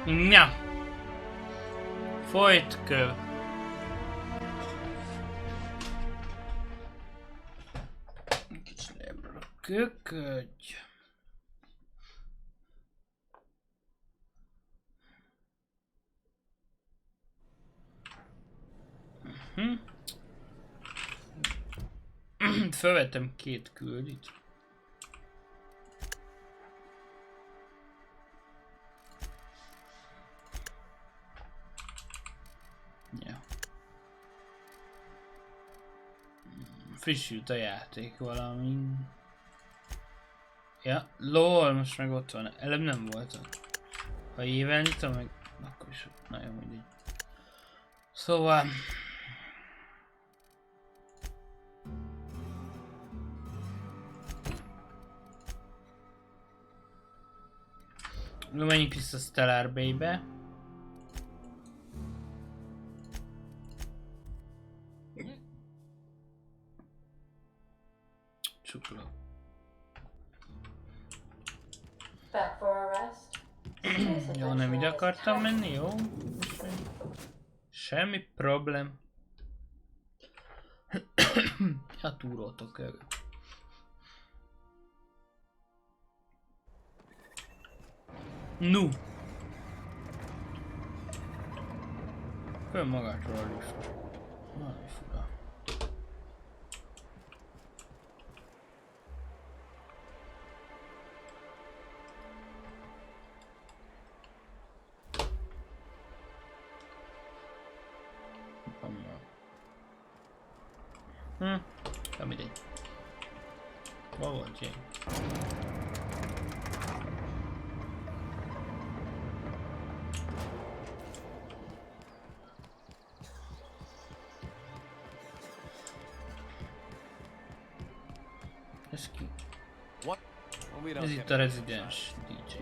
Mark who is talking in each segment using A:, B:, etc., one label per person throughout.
A: Na! Folytköv. Kicsit ebből a kökögy. Felvettem 2 küldit. Ja. Frissült a játék valami. Ja, lol, most meg ott van. Előbb nem volt ott. Ha éven nyitom meg, akkor is nagyon mindegy. Szóval... menjünk vissza Stellar Bay-be. Csukla. Jó, nem ide akartam menni, jó? Semmi problém. A túrótok körül. Nu! Fönn magától a lift. Valami fura. Nem mindegy. Hol volt ilyen? Ez ki? Ez itt a rezidens DJ.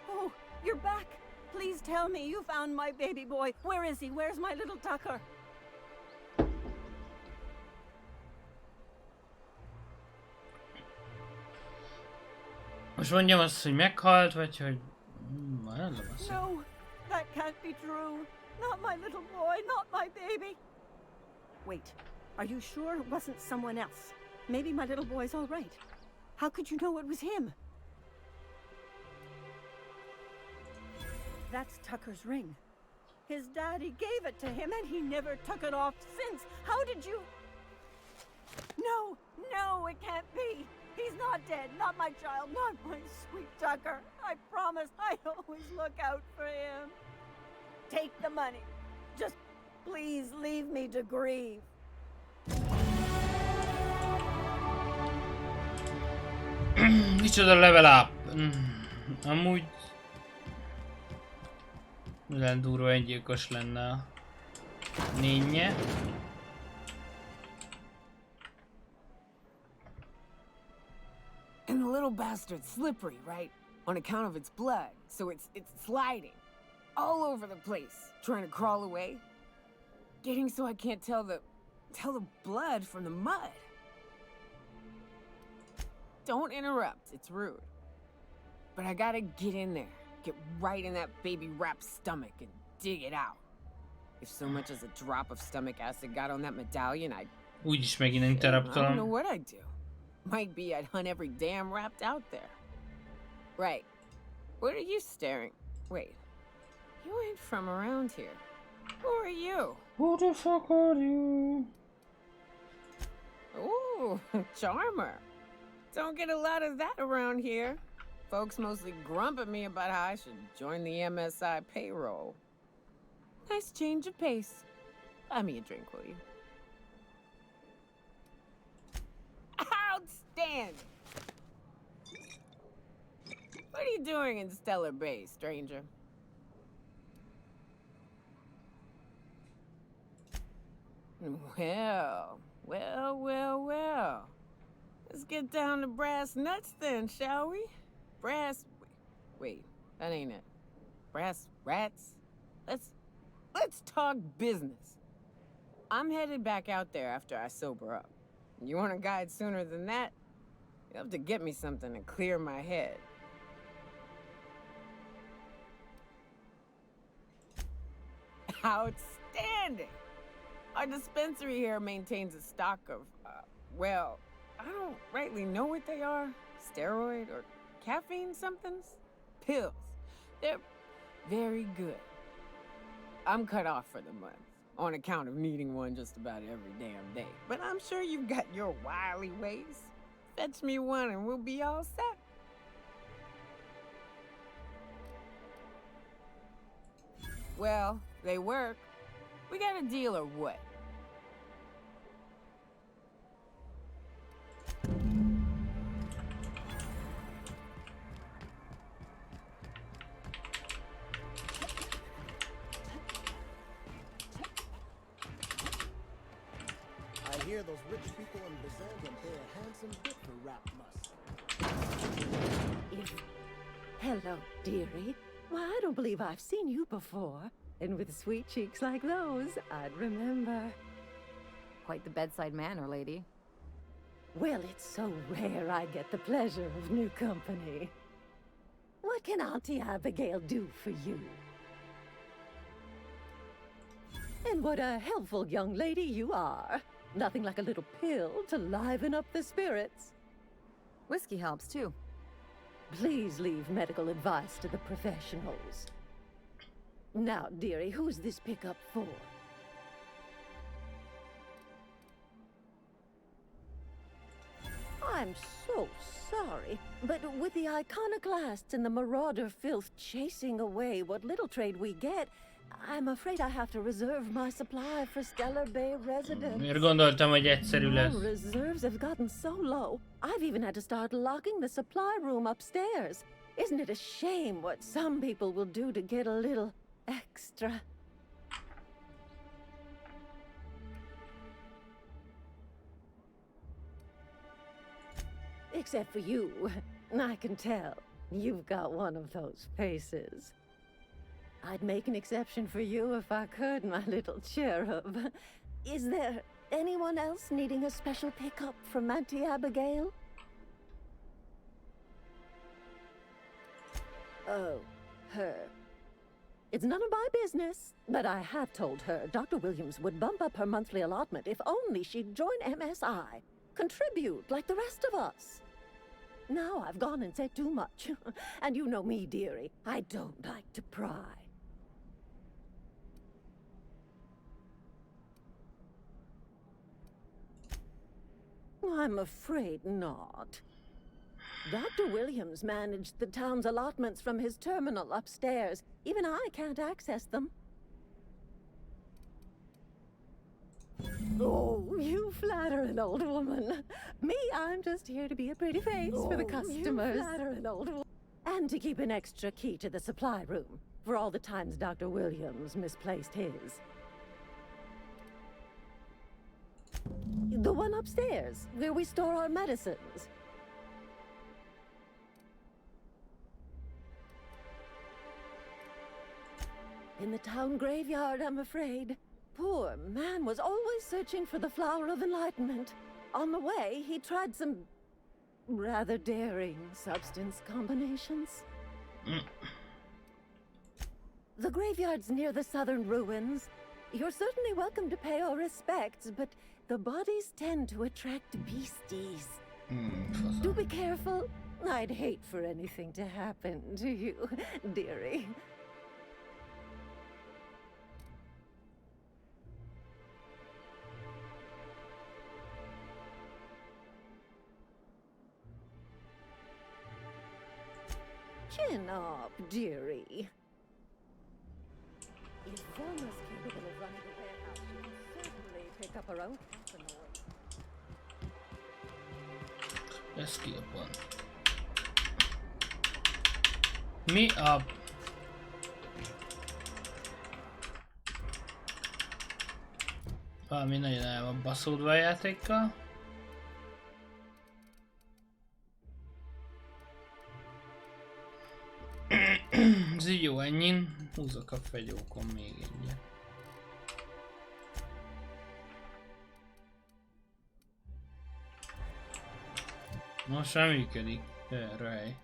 B: Oh, you're back! Please tell me you found my baby boy. Where is he? Where's my little Tucker?
A: Most mondjam azt, hogy meghalt, vagy hogy...
B: No, that can't be true. Not my little boy, not my baby. Wait, are you sure it wasn't someone else? Maybe my little boy's all right. How could you know it was him? That's Tucker's ring. His daddy gave it to him and he never took it off since. How did you... No, no, it can't be. He's not dead, not my child, not my sweet Tucker. I promise I always look out for him. Take the money. Just please leave me to grieve.
A: Micsoda level up. Amúgy... milyen durva egygyilkos lenne a nénye.
C: And the little bastard's slippery, right? On account of its blood, so it's sliding all over the place, trying to crawl away. Getting so I can't tell the blood from the mud. Don't interrupt, it's rude. But I gotta get in there, get right in that baby rap's stomach and dig it out. If so much as a drop of stomach acid got on that medallion,
A: Úgyis megint
C: I don't know
A: interruptolom.
C: what I'd do. Might be I'd hunt every damn wrapped out there. Right. What are you staring? Wait. You ain't from around here. Who are you?
A: Who the fuck are you?
C: Ooh, charmer. Don't get a lot of that around here. Folks mostly grump at me about how I should join the MSI payroll. Nice change of pace. Buy me a drink, will you? Outstanding! What are you doing in Stellar Bay, stranger? Well. Let's get down to brass nuts then, shall we? Wait, that ain't it. Brass rats? Let's talk business. I'm headed back out there after I sober up. You want a guide sooner than that? You have to get me something to clear my head. Outstanding! Our dispensary here maintains a stock of, well, I don't rightly know what they are. Steroid or caffeine somethings? Pills. They're very good. I'm cut off for the month, on account of needing one just about every damn day. But I'm sure you've got your wily ways. Fetch me one and we'll be all set. Well, they work. We got a deal or what?
D: I hear those rich people in Byzantium pay a handsome bit for rap musk.
B: Hello, dearie. Why, I don't believe I've seen you before. And with sweet cheeks like those, I'd remember.
E: Quite the bedside manner, lady.
B: Well, it's so rare I get the pleasure of new company. What can Auntie Abigail do for you? And what a helpful young lady you are. Nothing like a little pill to liven up the spirits.
E: Whiskey helps, too.
B: Please leave medical advice to the professionals. Now, dearie, who's this pickup for? I'm so sorry, but with the iconoclasts and the marauder filth chasing away what little trade we get, I'm afraid I have to reserve my supply for Stellar Bay residents.
A: Miért gondoltam, hogy egyszerű lesz?
B: Our reserves have gotten so low, I've even had to start locking the supply room upstairs. Isn't it a shame what some people will do to get a little extra? Except for you. I can tell. You've got one of those faces. I'd make an exception for you if I could, my little cherub. Is there anyone else needing a special pickup from Auntie Abigail? Oh, her. It's none of my business, but I have told her Dr. Williams would bump up her monthly allotment if only she'd join MSI. Contribute like the rest of us. Now I've gone and said too much. And you know me, dearie. I don't like to pry. I'm afraid not. Dr. Williams managed the town's allotments from his terminal upstairs. Even I can't access them. Oh, you flatter an old woman. Me, I'm just here to be a pretty face for the customers. You flatter an old woman. And to keep an extra key to the supply room, for all the times Dr. Williams misplaced his. The one upstairs, where we store our medicines. In the town graveyard, I'm afraid. Poor man was always searching for the flower of enlightenment. On the way, he tried some rather daring substance combinations. The graveyard's near the southern ruins. You're certainly welcome to pay our respects, but the bodies tend to attract beasties. Do be careful. I'd hate for anything to happen to you, dearie. Chin up, dearie. If Velma's capable of running a warehouse, she can certainly pick up her own catanoid.
A: Let's skip one. Me up. Valami nagyon el van baszódva a játékkal. Ez így jó, ennyin. Húzok a fegyókon még egyet. Most már működik. Erre hely.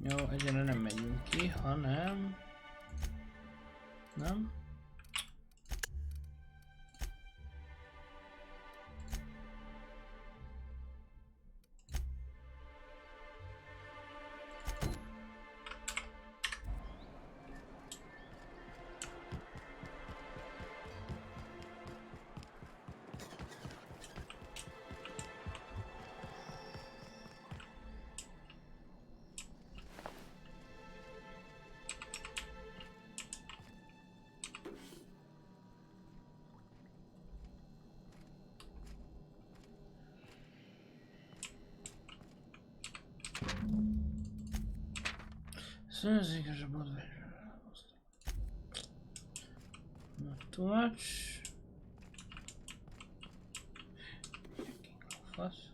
A: Jó, egyenre nem megyünk ki, hanem... Nem? Not too much. Fuss.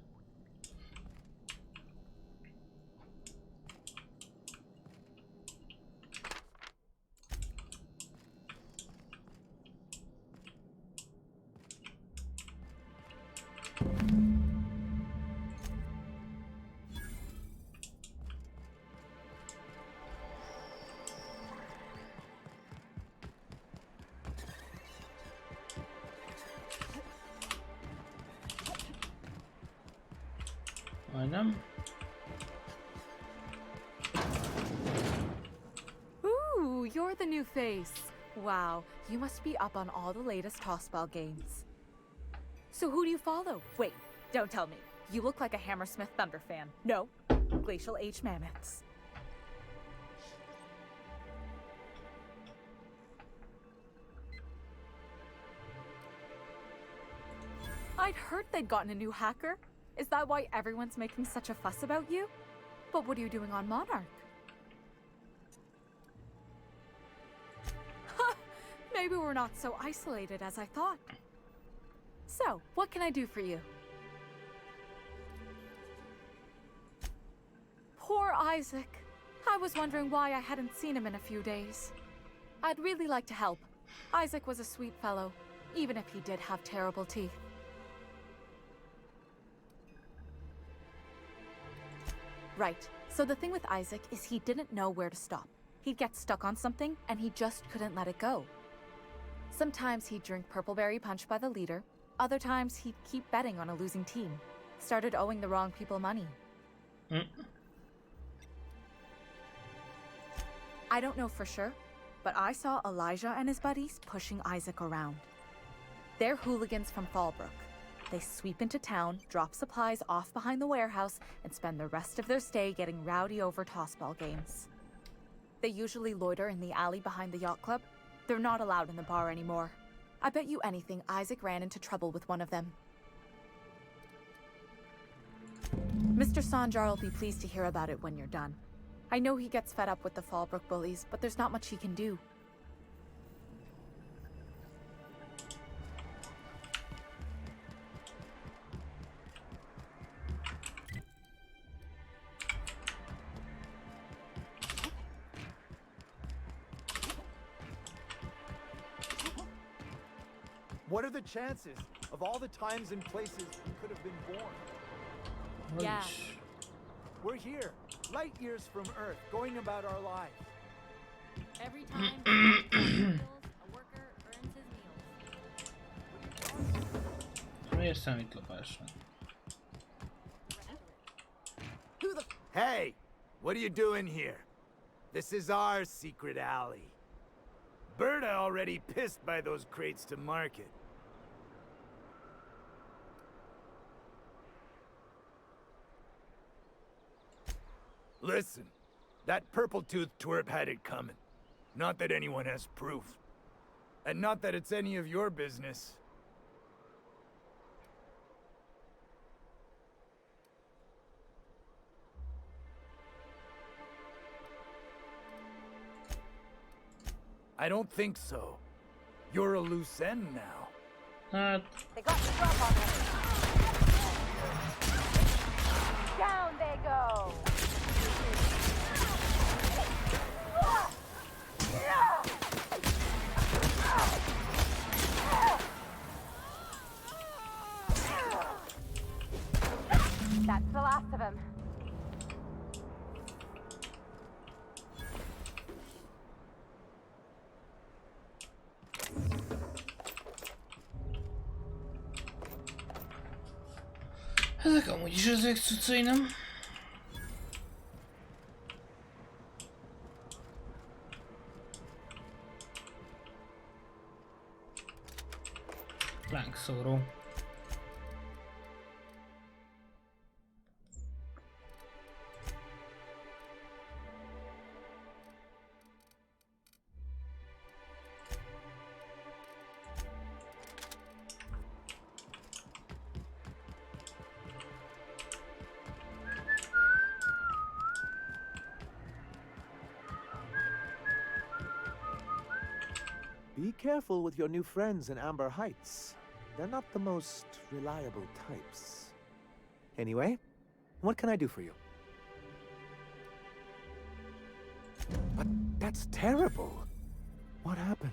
A: Majdnem.
F: Ooh, you're the new face. Wow, you must be up on all the latest tossball games. So who do you follow? Wait, don't tell me. You look like a Hammersmith Thunder fan. No, Glacial Age Mammoths. I'd heard they'd gotten a new hacker. Is that why everyone's making such a fuss about you? But what are you doing on Monarch? Maybe we're not so isolated as I thought. So, what can I do for you? Poor Isaac. I was wondering why I hadn't seen him in a few days. I'd really like to help. Isaac was a sweet fellow, even if he did have terrible teeth. Right. So the thing with Isaac is he didn't know where to stop. He'd get stuck on something, and he just couldn't let it go. Sometimes he'd drink Purpleberry Punch by the liter. Other times he'd keep betting on a losing team. Started owing the wrong people money. I don't know for sure, but I saw Elijah and his buddies pushing Isaac around. They're hooligans from Fallbrook. They sweep into town, drop supplies off behind the warehouse, and spend the rest of their stay getting rowdy over tossball games. They usually loiter in the alley behind the yacht club. They're not allowed in the bar anymore. I bet you anything Isaac ran into trouble with one of them. Mr. Sanjar will be pleased to hear about it when you're done. I know he gets fed up with the Fallbrook bullies, but there's not much he can do.
G: What are the chances of all the times and places we could have been born?
F: Yeah.
G: We're here, light years from Earth, going about our lives.
F: Every time a worker earns his meals.
A: Miért számít lopásra?
G: Hey, what are you doing here? This is our secret alley. Berta already pissed by those crates to market. Listen, that purple-toothed twerp had it coming. Not that anyone has proof. And not that it's any of your business. I don't think so. You're a loose end now.
A: Hát,
B: They got the drop on them. Down they go.
E: That's the last of him.
A: ezek amúgy is ezek cuccai, nem? Lángszóró.
H: Be careful with your new friends in Amber Heights. They're not the most reliable types. Anyway, what can I do for you? But that's terrible. What happened?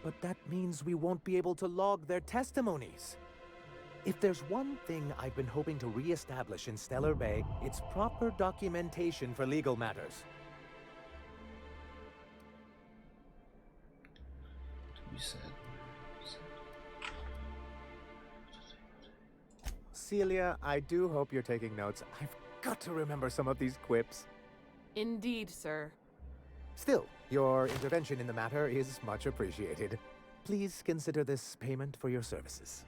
H: But that means we won't be able to log their testimonies. If there's one thing I've been hoping to re-establish in Stellar Bay, it's proper documentation for legal matters.
A: You said.
H: Celia, I do hope you're taking notes. I've got to remember some of these quips.
C: Indeed, sir.
H: Still, your intervention in the matter is much appreciated. Please consider this payment for your services.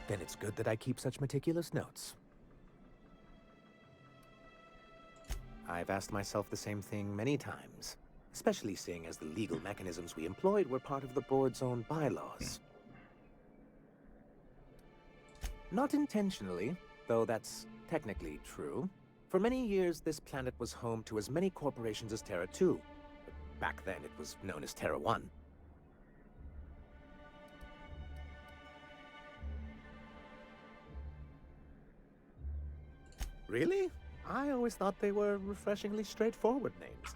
H: Then it's good that I keep such meticulous notes. I've asked myself the same thing many times, especially seeing as the legal mechanisms we employed were part of the board's own bylaws. Not intentionally, though that's technically true. For many years, this planet was home to as many corporations as Terra 2. Back then, it was known as Terra 1. Really? I always thought they were refreshingly straightforward names.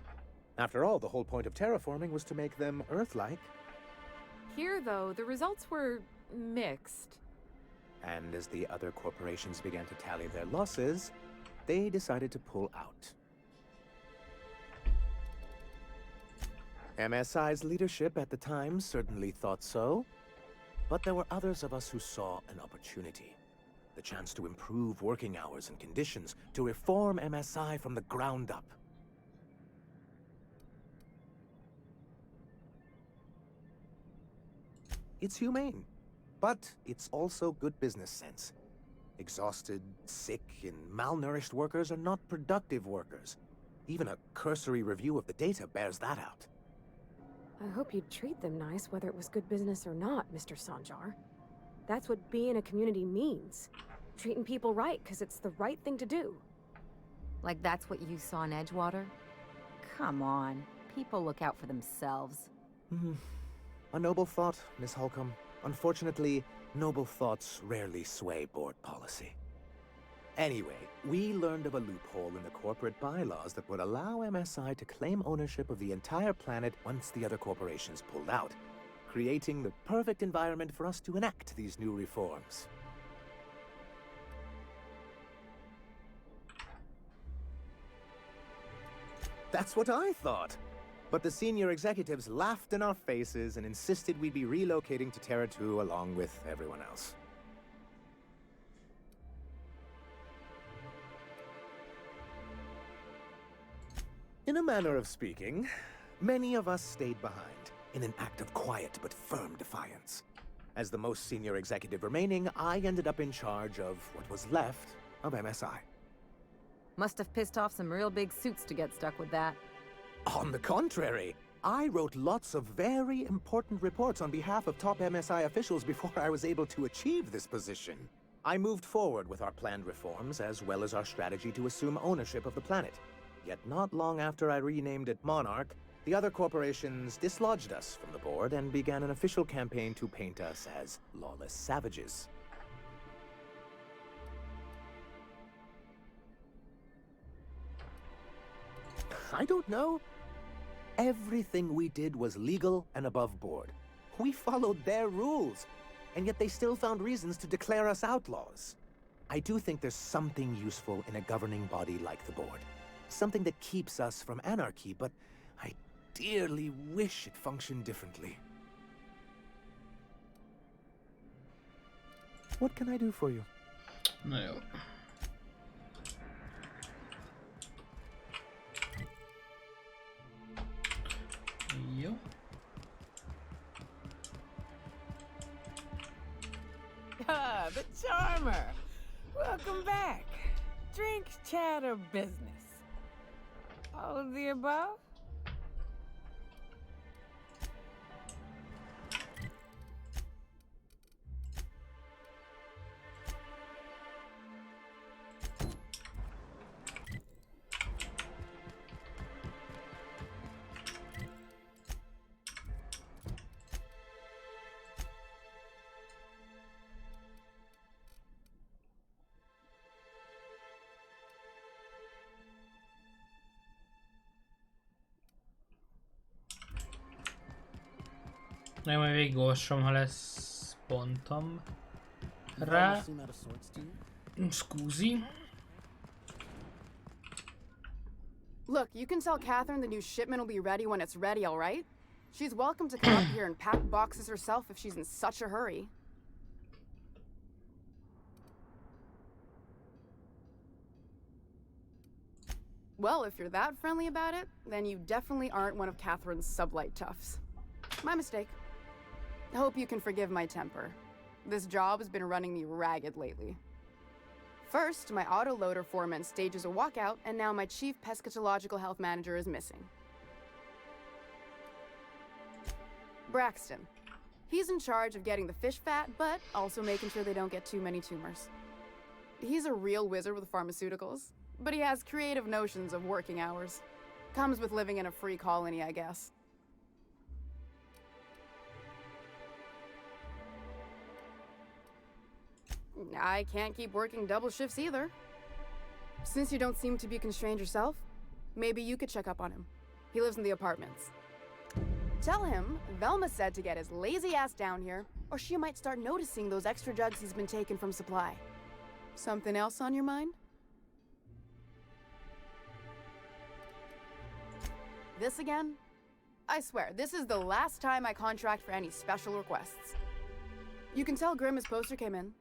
H: After all, the whole point of terraforming was to make them Earth-like.
I: Here, though, the results were mixed.
H: And as the other corporations began to tally their losses, they decided to pull out. MSI's leadership at the time certainly thought so, but there were others of us who saw an opportunity. The chance to improve working hours and conditions, to reform MSI from the ground up. It's humane, but it's also good business sense. Exhausted, sick, and malnourished workers are not productive workers. Even a cursory review of the data bears that out.
J: I hope you'd treat them nice, whether it was good business or not, Mr. Sanjar. That's what being a community means. Treating people right, because it's the right thing to do.
E: Like that's what you saw in Edgewater? Come on. People look out for themselves.
H: A noble thought, Miss Holcomb. Unfortunately, noble thoughts rarely sway board policy. Anyway, we learned of a loophole in the corporate bylaws that would allow MSI to claim ownership of the entire planet once the other corporations pulled out, creating the perfect environment for us to enact these new reforms. That's what I thought. But the senior executives laughed in our faces and insisted we'd be relocating to Terra 2 along with everyone else. In a manner of speaking, many of us stayed behind, in an act of quiet but firm defiance. As the most senior executive remaining, I ended up in charge of what was left of MSI.
E: Must have pissed off some real big suits to get stuck with that.
H: On the contrary, I wrote lots of very important reports on behalf of top MSI officials before I was able to achieve this position. I moved forward with our planned reforms, as well as our strategy to assume ownership of the planet. Yet not long after I renamed it Monarch, the other corporations dislodged us from the board and began an official campaign to paint us as lawless savages. I don't know. Everything we did was legal and above board. We followed their rules, and yet they still found reasons to declare us outlaws. I do think there's something useful in a governing body like the board. Something that keeps us from anarchy, but I dearly wish it functioned differently. What can I do for you?
A: Na jó. Jó.
C: Ah, the charmer. Welcome back. Drink, chat, or business? All of the above?
A: Meg majd végig olvasom, ha lesz pontom
D: You've
A: rá.
D: almost seem out of sorts, do you?
A: Scusi.
I: Look, you can tell Catherine the new shipment will be ready when it's ready, all right? She's welcome to come up here and pack boxes herself if she's in such a hurry. Well, if you're that friendly about it, then you definitely aren't one of Catherine's sublight toughs. My mistake. Hope you can forgive my temper. This job has been running me ragged lately. First, my autoloader foreman stages a walkout, and now my chief pescatological health manager is missing. Braxton. He's in charge of getting the fish fat, but also making sure they don't get too many tumors. He's a real wizard with pharmaceuticals, but he has creative notions of working hours. Comes with living in a free colony, I guess. I can't keep working double shifts either. Since you don't seem to be constrained yourself, maybe you could check up on him. He lives in the apartments. Tell him Velma said to get his lazy ass down here, or she might start noticing those extra drugs he's been taking from supply. Something else on your mind? This again? I swear, this is the last time I contract for any special requests. You can tell Grimm his poster came in.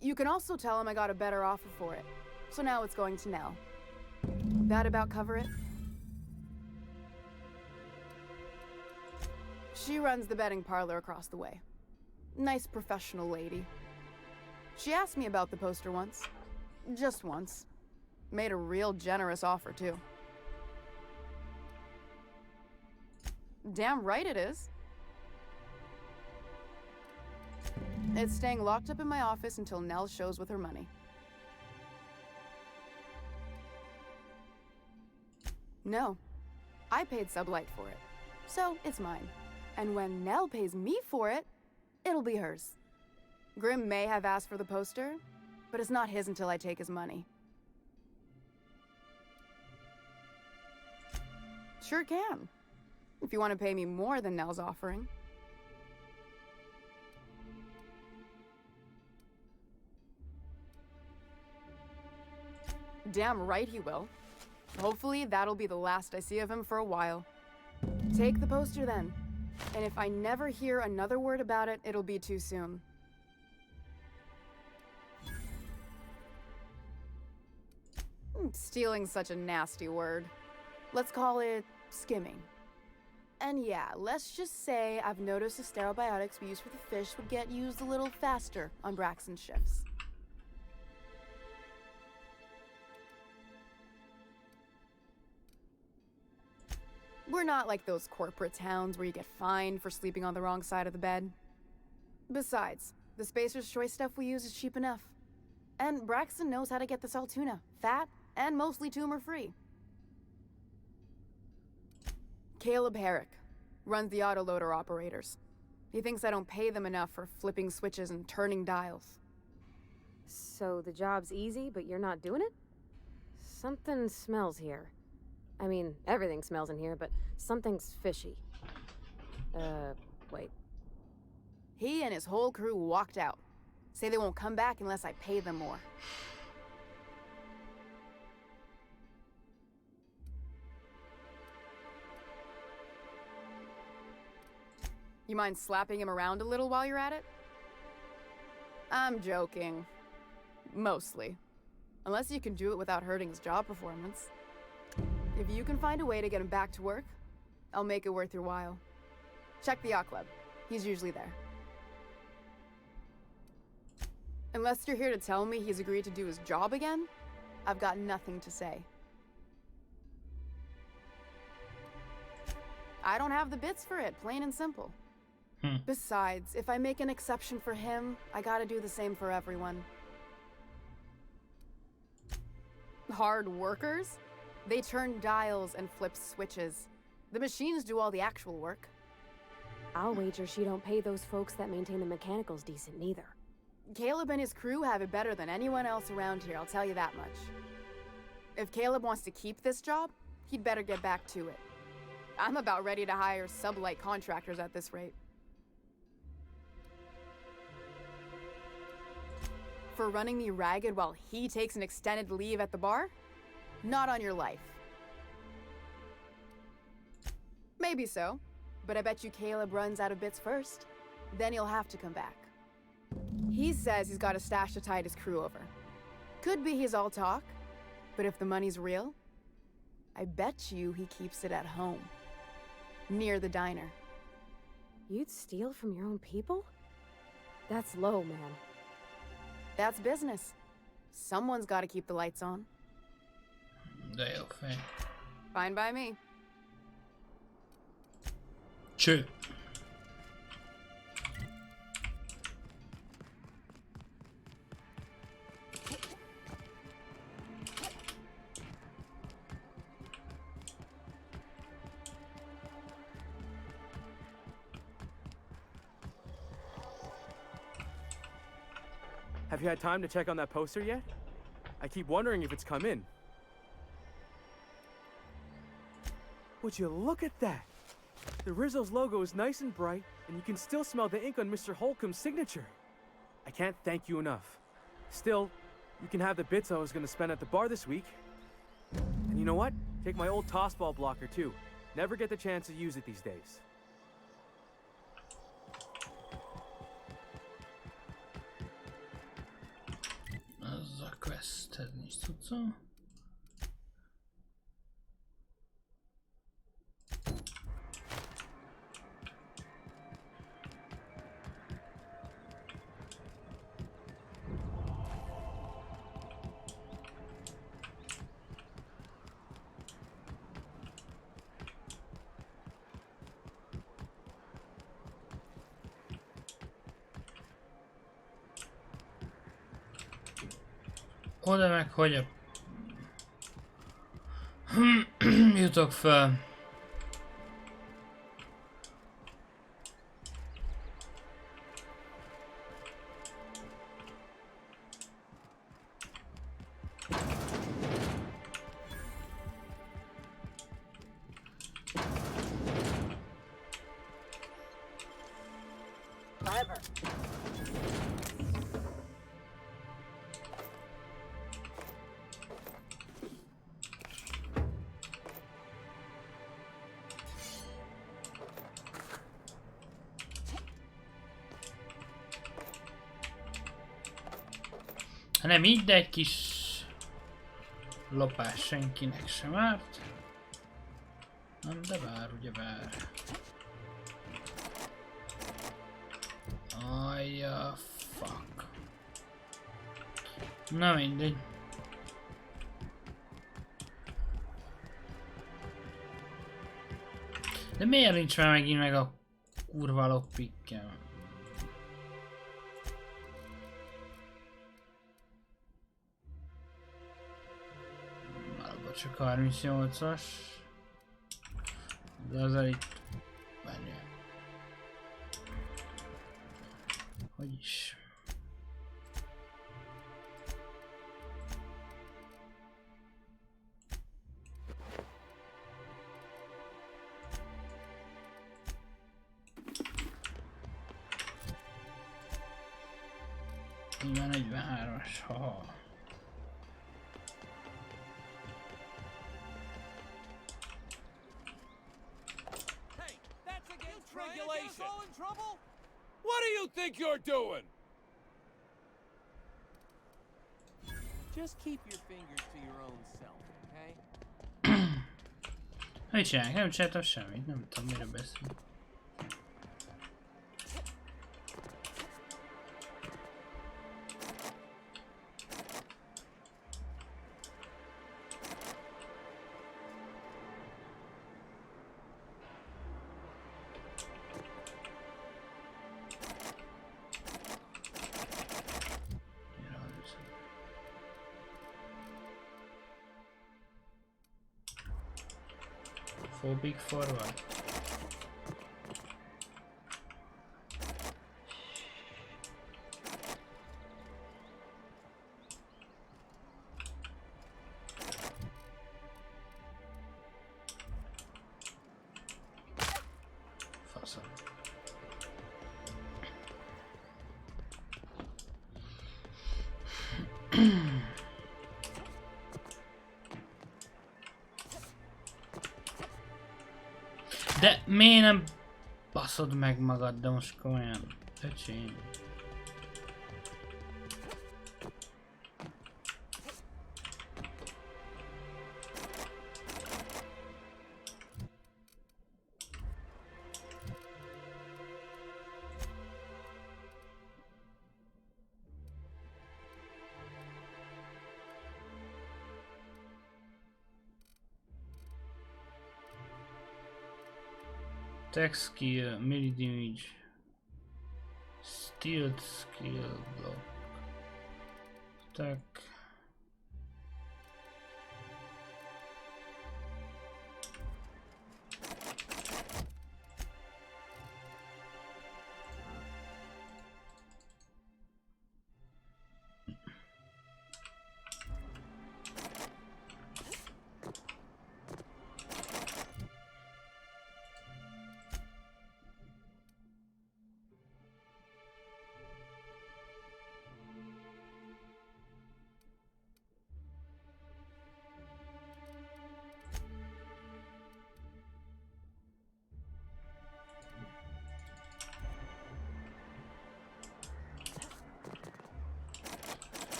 I: You can also tell him I got a better offer for it. So now it's going to Nell. That about cover it? She runs the betting parlor across the way. Nice professional lady. She asked me about the poster once. Just once. Made a real generous offer, too. Damn right it is. It's staying locked up in my office until Nell shows with her money. No. I paid Sublight for it. So, it's mine. And when Nell pays me for it, it'll be hers. Grimm may have asked for the poster, but it's not his until I take his money. Sure can. If you want to pay me more than Nell's offering. Damn right he will. Hopefully that'll be the last I see of him for a while. Take the poster then. And if I never hear another word about it, it'll be too soon. Stealing's such a nasty word. Let's call it skimming. And yeah, let's just say I've noticed the sterile biotics we use for the fish would get used a little faster on Braxton's shifts. We're not like those corporate towns where you get fined for sleeping on the wrong side of the bed. Besides, the Spacer's Choice stuff we use is cheap enough. And Braxton knows how to get the salt tuna, fat, and mostly tumor-free. Caleb Herrick. Runs the autoloader operators. He thinks I don't pay them enough for flipping switches and turning dials.
J: So the job's easy, but you're not doing it? Something smells here. I mean, everything smells in here, but something's fishy. Wait.
I: He and his whole crew walked out. Say they won't come back unless I pay them more. You mind slapping him around a little while you're at it? I'm joking. Mostly. Unless you can do it without hurting his job performance. If you can find a way to get him back to work, I'll make it worth your while. Check the yacht club. He's usually there. Unless you're here to tell me he's agreed to do his job again, I've got nothing to say. I don't have the bits for it, plain and simple. Besides, if I make an exception for him, I gotta do the same for everyone. Hard workers? They turn dials and flip switches. The machines do all the actual work.
J: I'll wager she don't pay those folks that maintain the mechanicals decent neither.
I: Caleb and his crew have it better than anyone else around here, I'll tell you that much. If Caleb wants to keep this job, he'd better get back to it. I'm about ready to hire sublight contractors at this rate. For running me ragged while he takes an extended leave at the bar? Not on your life. Maybe so, but I bet you Caleb runs out of bits first. Then he'll have to come back. He says he's got a stash to tide his crew over. Could be he's all talk, but if the money's real, I bet you he keeps it at home. Near the diner.
J: You'd steal from your own people? That's low, man.
I: That's business. Someone's got to keep the lights on.
A: De jó fej.
I: Fine by me.
A: Cső.
K: Have you had time to check on that poster yet? I keep wondering if it's come in. Would you look at that? The Rizzo's logo is nice and bright, and you can still smell the ink on Mr. Holcomb's signature. I can't thank you enough. Still, you can have the bits I was going to spend at the bar this week. And you know what? Take my old tossball blocker too. Never get the chance to use it these days.
A: Az a questhez nincs tudszom. Oda meg hogy jutok fel. Nem így, de egy kis lopás senkinek sem árt. Nem, de vár, ugye vár. Ajja, fuck. Na mindegy. De miért nincs már megint meg a kurva lockpickem? Csak 38-as. De azért itt... Várjál. Hogy is... Igen, 43-as, haha.
L: What do you think you're doing?
K: Just keep your fingers to your own self, okay?
A: Mit csinálják? Nem csináltam semmit, nem tudom mire beszél. Big forward. Faszom. De miért nem baszod meg magad, de most komolyan, öcsém. Attack skill, melee damage, stealth skill, block, attack.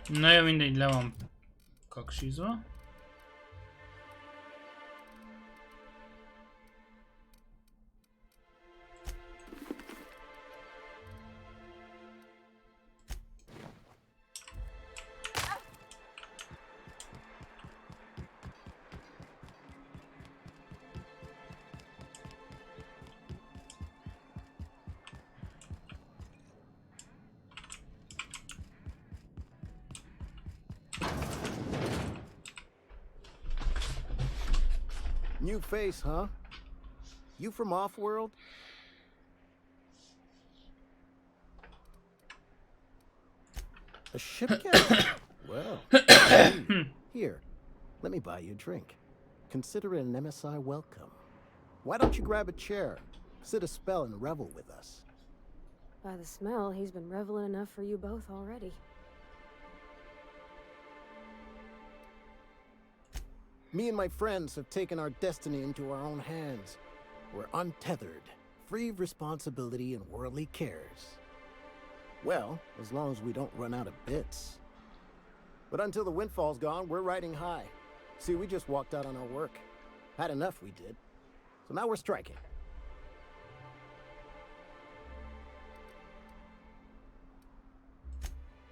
A: Na jó, mindegy, le van kaksizva.
D: New face, huh? You from off-world? A ship captain? Well, here, let me buy you a drink. Consider it an MSI welcome. Why don't you grab a chair, sit a spell and revel with us?
J: By the smell, he's been reveling enough for you both already.
D: Me and my friends have taken our destiny into our own hands. We're untethered, free of responsibility and worldly cares. Well, as long as we don't run out of bits. But until the windfall's gone, we're riding high. See, we just walked out on our work. Had enough, we did. So now we're striking.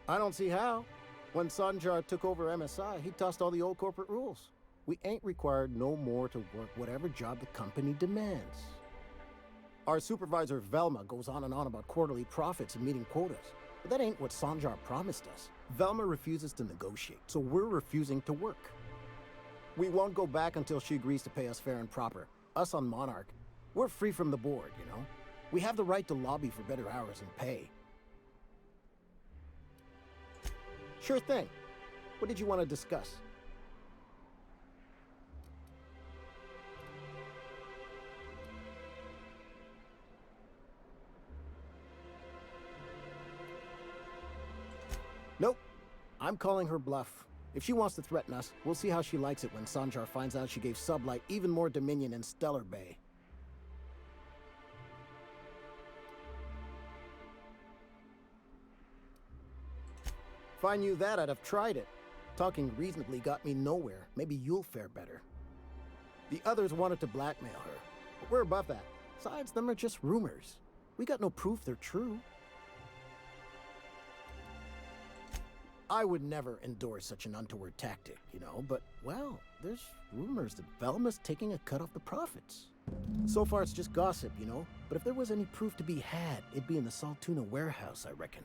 D: I don't see how. When Sanjar took over MSI, he tossed all the old corporate rules. We ain't required no more to work whatever job the company demands. Our supervisor Velma goes on and on about quarterly profits and meeting quotas. But that ain't what Sanjar promised us. Velma refuses to negotiate, so we're refusing to work. We won't go back until she agrees to pay us fair and proper. Us on Monarch. We're free from the board, you know? We have the right to lobby for better hours and pay. Sure thing. What did you want to discuss? Nope. I'm calling her bluff. If she wants to threaten us, we'll see how she likes it when Sanjar finds out she gave Sublight even more dominion in Stellar Bay. If I knew that, I'd have tried it. Talking reasonably got me nowhere. Maybe you'll fare better. The others wanted to blackmail her, but we're above that. Besides, them are just rumors. We got no proof they're true. I would never endorse such an untoward tactic, you know, but, well, there's rumors that Velma's taking a cut off the profits. So far, it's just gossip, you know, but if there was any proof to be had, it'd be in the Saltuna warehouse, I reckon.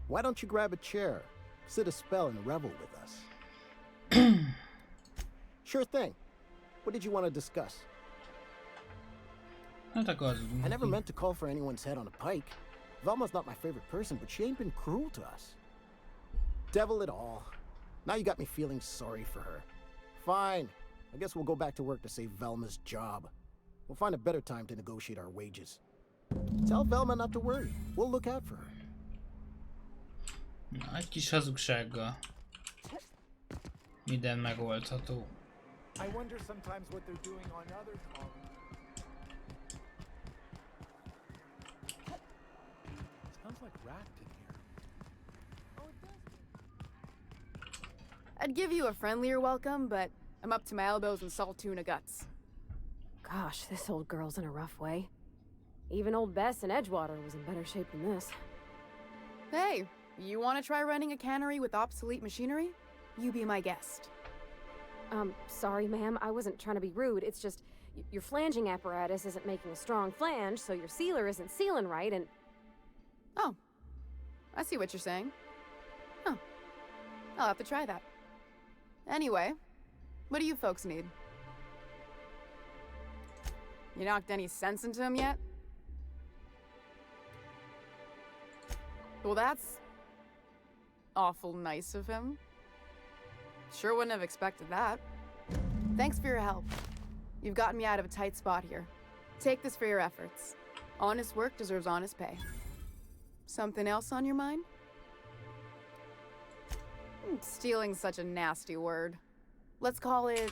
D: Why don't you grab a chair, sit a spell, and revel with us? Sure thing. What did you want to discuss? I never meant to call for anyone's head on a pike. Velma's not my favorite person, but she ain't been cruel to us. Devil it all. Now you got me feeling sorry for her. Fine. I guess we'll go back to work to save Velma's job. We'll find a better time to negotiate our wages. Tell Velma not to worry. We'll look out for her.
A: Na, egy kis hazugsággal minden megoldható.
G: I wonder sometimes what they're doing on other colonies.
K: Smells like rat in here.
G: Oh, it does.
I: I'd give you a friendlier welcome, but I'm up to my elbows in Saltuna guts.
J: Gosh, this old girl's in a rough way. Even old Bess in Edgewater was in better shape than this.
I: Hey, you want to try running a cannery with obsolete machinery? You be my guest.
J: Sorry, ma'am. I wasn't trying to be rude. It's just your flanging apparatus isn't making a strong flange, so your sealer isn't sealing right, and...
I: Oh, I see what you're saying. Huh. I'll have to try that. Anyway, what do you folks need? You knocked any sense into him yet? Well, that's awful nice of him. Sure wouldn't have expected that. Thanks for your help. You've gotten me out of a tight spot here. Take this for your efforts. Honest work deserves honest pay. Something else on your mind? Stealing's such a nasty word. Let's call it...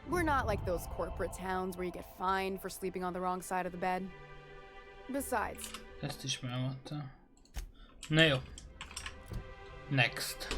I: We're not like those corporate towns where you get fined for sleeping on the wrong side of the bed. Besides...
A: Ezt is megmondta. Na jó. Next.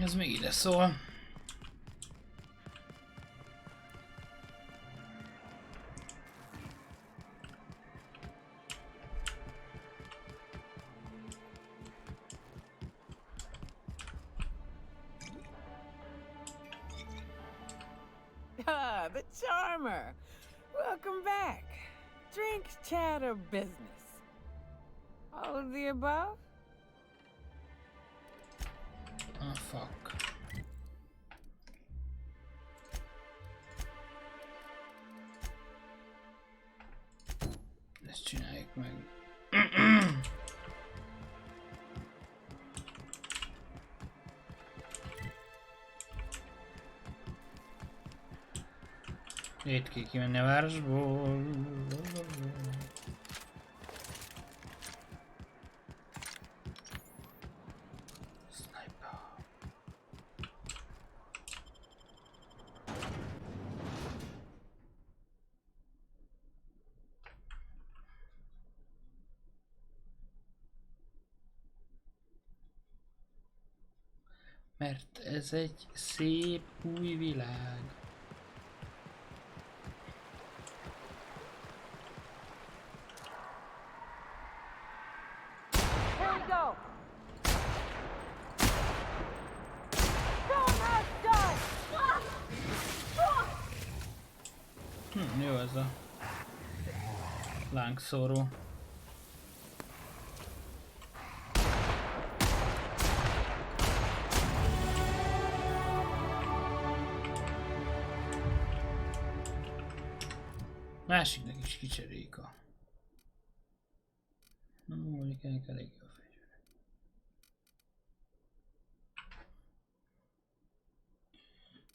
A: Ez még ide szól.
C: Ah, the charmer. Welcome back. Drink, chat, or business? All of the above?
A: Ah, fuck. Ezt csináljuk meg. Itt kell kimenni a városból. Mert ez egy szép új világ.
B: Here we go. Don't have done.
A: Jó ez a lángszóró. Másiknak is kicseréljük a... Mondjuk ennek elég jó fegyver.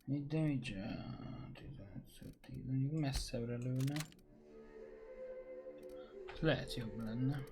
A: Egy damage-e... 15-10, mondjuk messzebbre lőne. Lehet jobb lenne.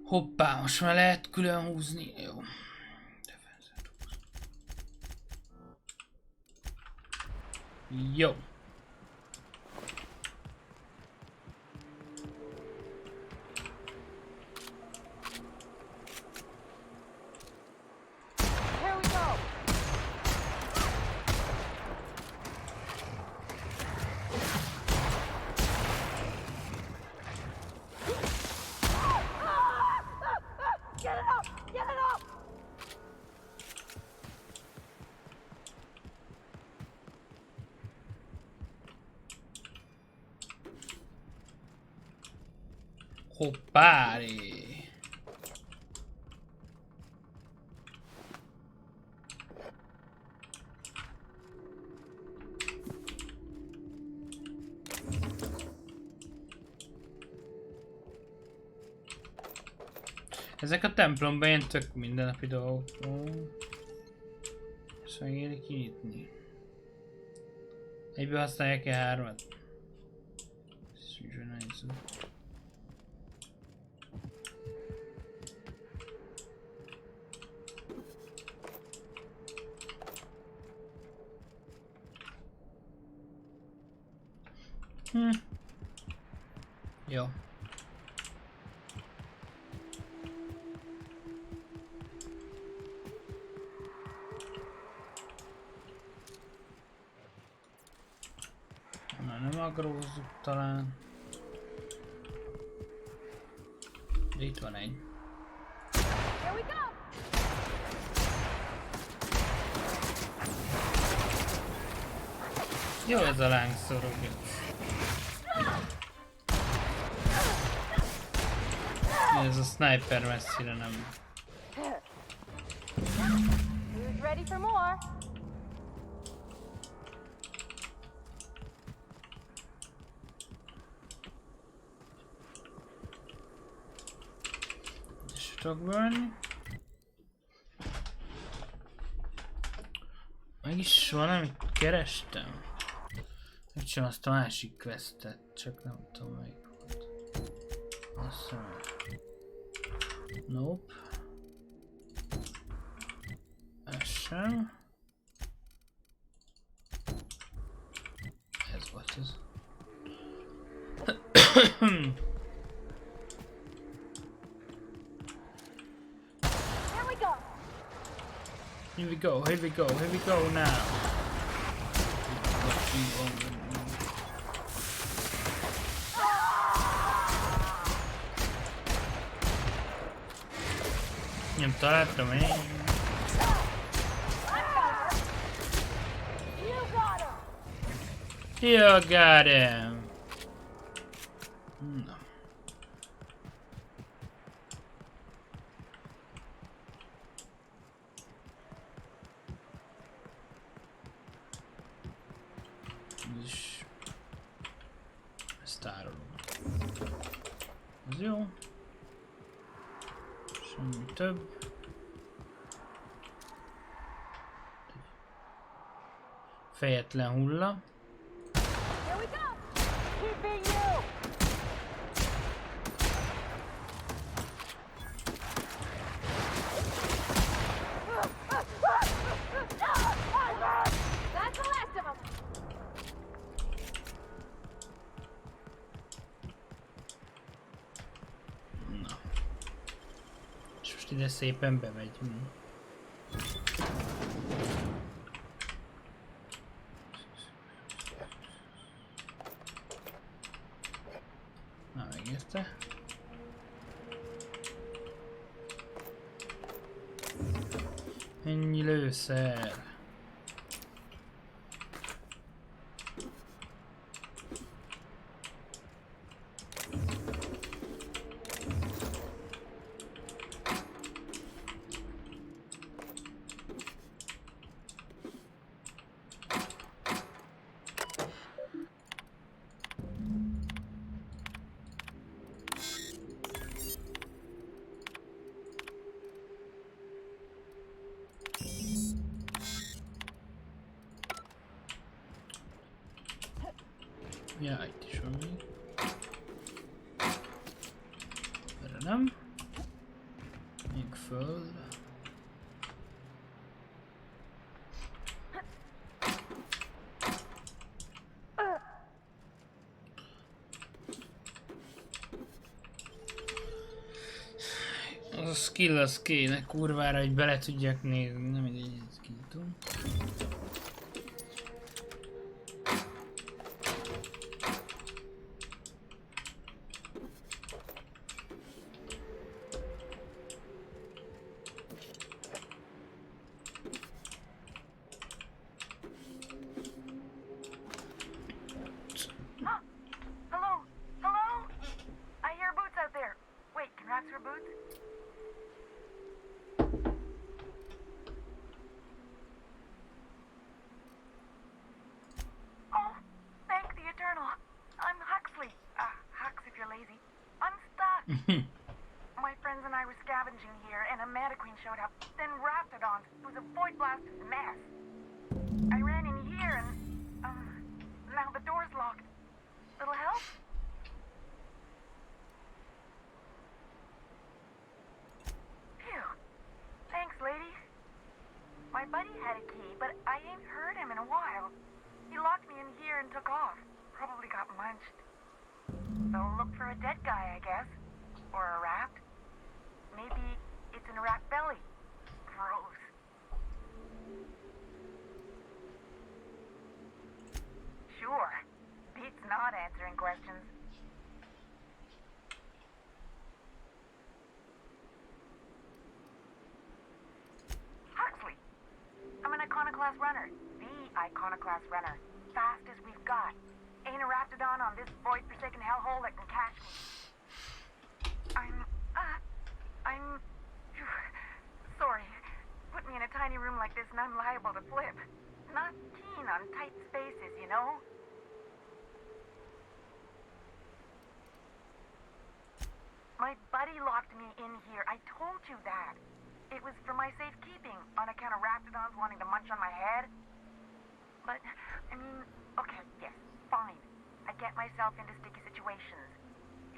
A: Hoppá, most már lehet külön húzni. Jó. Jó.
B: Here we go. Get it up! Get it up!
A: Hoppári. Ezek a templomban ilyen tök mindennapi dolgok. És megéri kinyitni. Egyből használják-e hármat? Szűzsön nézzük. Jó. Na, nem agrózzuk talán. De itt van egy.
B: Here we go.
A: Jó ez a lángszóró. Ez a sniper messzire nem.
B: Who's ready for more?
A: Stockburn. Meg is van, amit kerestem. Megcsinálom azt a másik questet, csak nem tudom melyik volt. Azt hiszem. Nope. Ez sem. Ez volt ez. Here we go, here we go, here we go now. Nem találtam én. You got him. Na. És ezt árulom. Az jó. Semmi több. Fejetlen hulla.
B: Here we go! Keeping you!
F: That's the last of them.
A: Na. És most ide szépen bemegyünk. Na, megérte. Ennyi lőszer. Ja, itt is van még. Erre nem. Még föld. Az a skill az kéne kurvára, hogy bele tudjak nézni, nem mindegy, ezt kinyitom.
B: Hello? Hello? I hear boots out there. Wait, can rats wear boots? Oh, thank the Eternal. I'm Huxley. Hux if you're lazy. I'm stuck. My friends and I were scavenging here, and a Meta Queen showed up. Then Raptidons. It was a void blasted mess. I ran in here and, now the door's locked. Little help? Phew. Thanks, ladies. My buddy had a key, but I ain't heard him in a while. He locked me in here and took off. Probably got munched. So look for a dead guy, I guess. Or a rat. Maybe it's in a rat belly. Gross. Sure. Beats not answering questions. Huxley! I'm an iconoclast runner. The iconoclast runner. Fastest we've got. Ain't a Raptidon on this void-forsaken hellhole that can catch me. I'm... Sorry. Put me in a tiny room like this and I'm liable to flip. Not keen on tight spaces, you know? My buddy locked me in here. I told you that. It was for my safekeeping, on account of Raptidons wanting to munch on my head. But, I mean, okay, yes, fine. I get myself into sticky situations.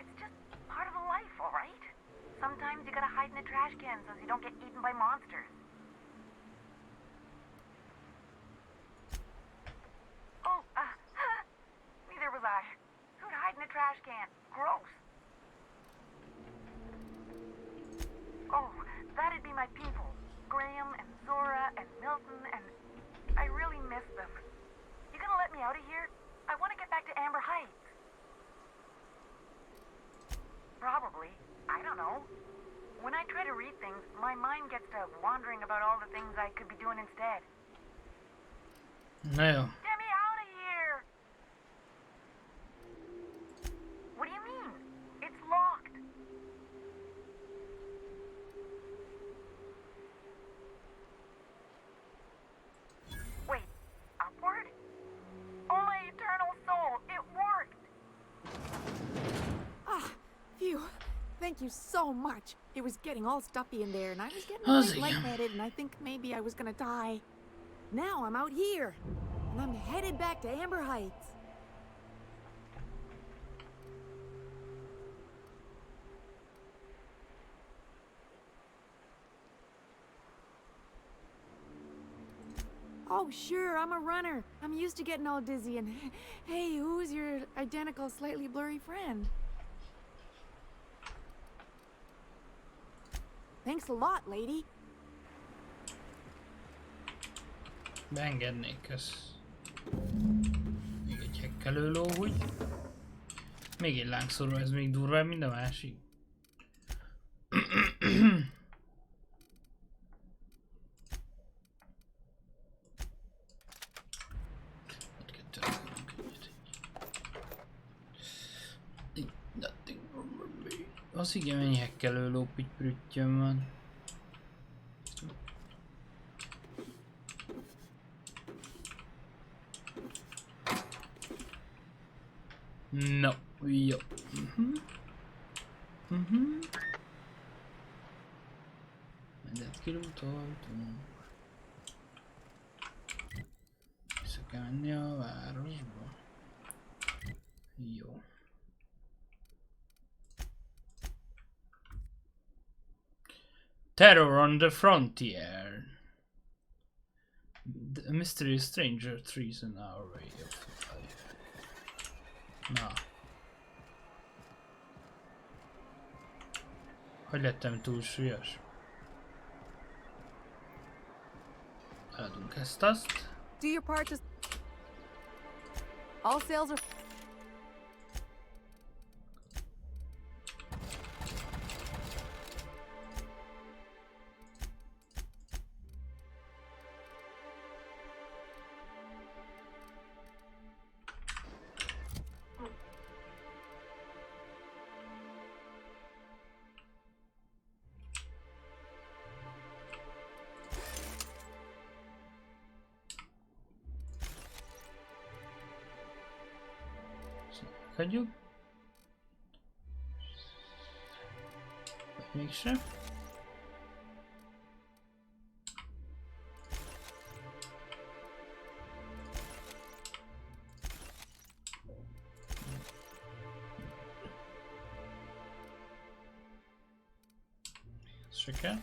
B: It's just part of life, all right? Sometimes you gotta hide in a trash can so you don't get eaten by monsters. Oh, neither was I. Who'd hide in a trash can? Gross. Oh, that'd be my people. Graham and Zora and Milton and... I really miss them. You gonna let me out of here? I want to get back to Amber Heights. Probably. I don't know.
M: When I try to read things, my mind gets to wandering about all the things I could be doing instead.
A: Na jó.
M: Get me out of here! What do you mean? It's locked. Wait, upward? Oh my eternal soul, it worked!
N: Ah, phew. Thank you so much. It was getting all stuffy in there, and I was getting
A: Az
N: quite
A: igen.
N: lightheaded, and I think maybe I was gonna die. Now I'm out here, and I'm headed back to Amber Heights. Oh, sure, I'm a runner. I'm used to getting all dizzy, and hey, who's your identical, slightly blurry friend? Thanks a lot, lady.
A: Beengednék, kösz. Még egy hekkelőló, hogy? Még egy lángszóró, ez még durvább, mint a másik. Az igen, mennyi hekkelőló pitty-prüttyön van. No, jó. Mindent kilutoltunk. Vissza kell menni a városba. Jó. Terror on the frontier. The mysterious stranger treason our way of life. Na. Hogy lettem túl súlyos? Eladunk ezt-azt.
N: Do your part to... All sales are...
A: Hagyjuk. Vagy mégsem. Ez se kell.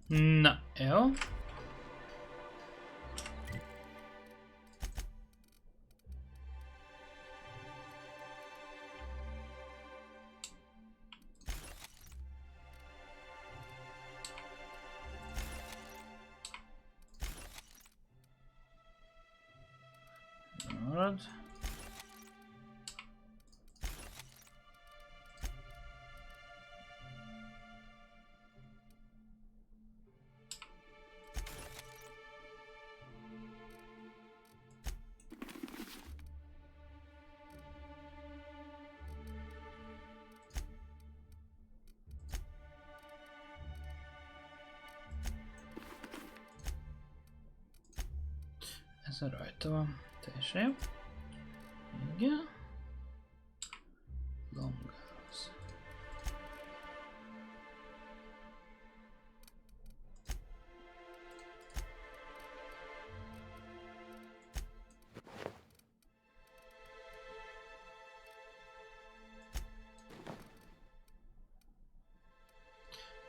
A: Na, jó. Marad. Ez a rajta van. Teljesen jó. Igen. Longhouse.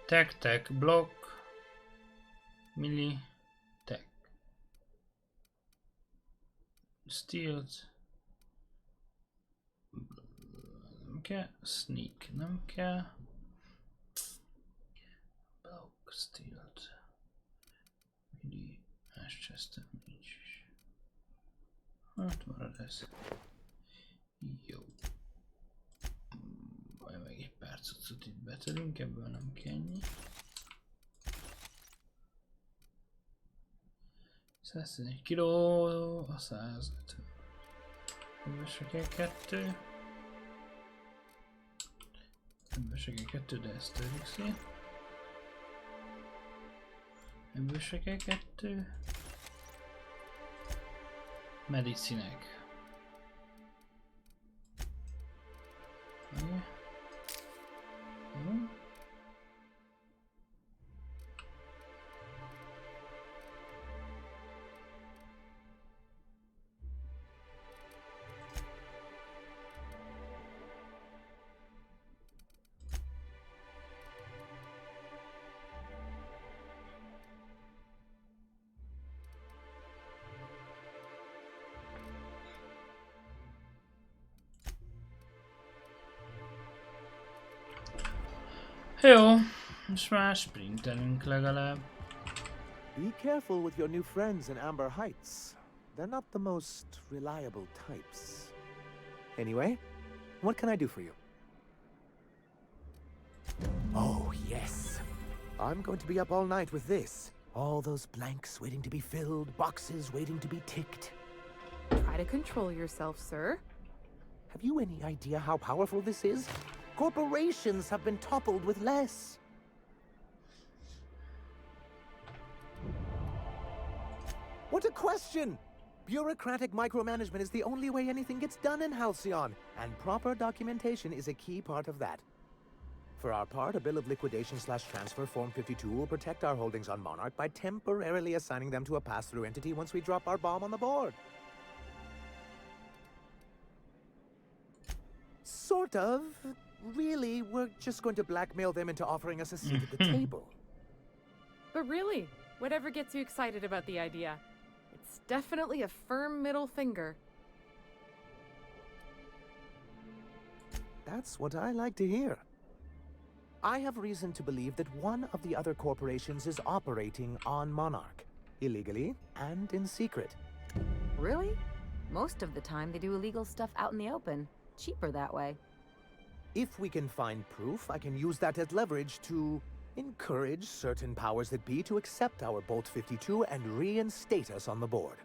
A: Tech, block, melee, tech. Stealth. Nem kell, sneak nem kell. Block, stealth. Melee, más chestem nincs is. Hát marad ez. Jó. Majd meg egy pár cuccot itt betörünk, ebből nem kell ennyi. 101 kiló, a 150. Ebből se kell 2. Ebből se kell 2, de ezt törjük szét. Ebből se kell 2. Medicinek. Jó. Jó, most már sprintelünk legalább.
H: Be careful with your new friends in Amber Heights. They're not the most reliable types. Anyway, what can I do for you? Oh, yes. I'm going to be up all night with this. All those blanks waiting to be filled, boxes waiting to be ticked.
F: Try to control yourself, sir.
H: Have you any idea how powerful this is? Corporations have been toppled with less. What a question! Bureaucratic micromanagement is the only way anything gets done in Halcyon, and proper documentation is a key part of that. For our part, a bill of liquidation/transfer Form 52 will protect our holdings on Monarch by temporarily assigning them to a pass-through entity once we drop our bomb on the board. Sort of. Really, we're just going to blackmail them into offering us a seat at the table.
F: But really, whatever gets you excited about the idea, it's definitely a firm middle finger.
H: That's what I like to hear. I have reason to believe that one of the other corporations is operating on Monarch, illegally and in secret.
E: Really? Most of the time they do illegal stuff out in the open. Cheaper that way.
H: If we can find proof, I can use that as leverage to encourage certain powers that be to accept our Bolt 52 and reinstate us on the board.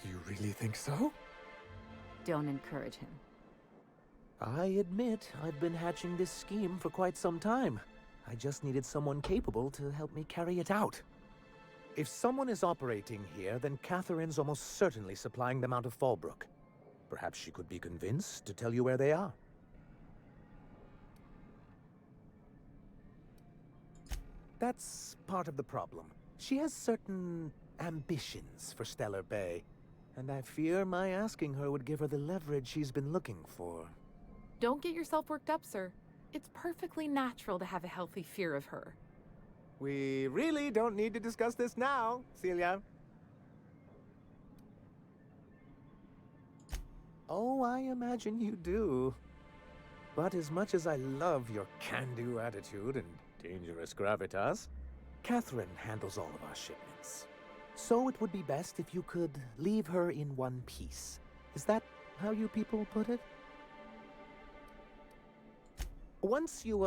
H: You really think so?
E: Don't encourage him.
H: I admit I've been hatching this scheme for quite some time. I just needed someone capable to help me carry it out. If someone is operating here, then Catherine's almost certainly supplying them out of Fallbrook. Perhaps she could be convinced to tell you where they are. That's part of the problem. She has certain ambitions for Stellar Bay, and I fear my asking her would give her the leverage she's been looking for.
F: Don't get yourself worked up, sir. It's perfectly natural to have a healthy fear of her.
H: We really don't need to discuss this now, Celia. Oh, I imagine you do. But as much as I love your can-do attitude and dangerous gravitas, Catherine handles all of our shipments. So it would be best if you could leave her in one piece. Is that how you people put it? Once you,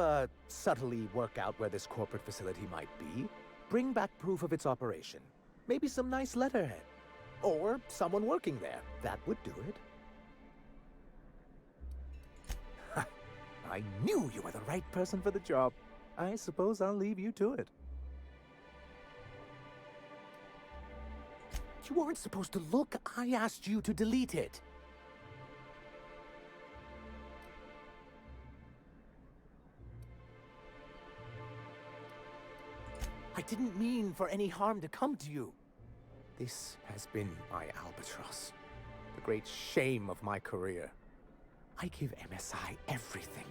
H: subtly work out where this corporate facility might be, bring back proof of its operation. Maybe some nice letterhead. Or someone working there. That would do it. I knew you were the right person for the job. I suppose I'll leave you to it. You weren't supposed to look. I asked you to delete it. I didn't mean for any harm to come to you. This has been my albatross. The great shame of my career. I give MSI everything.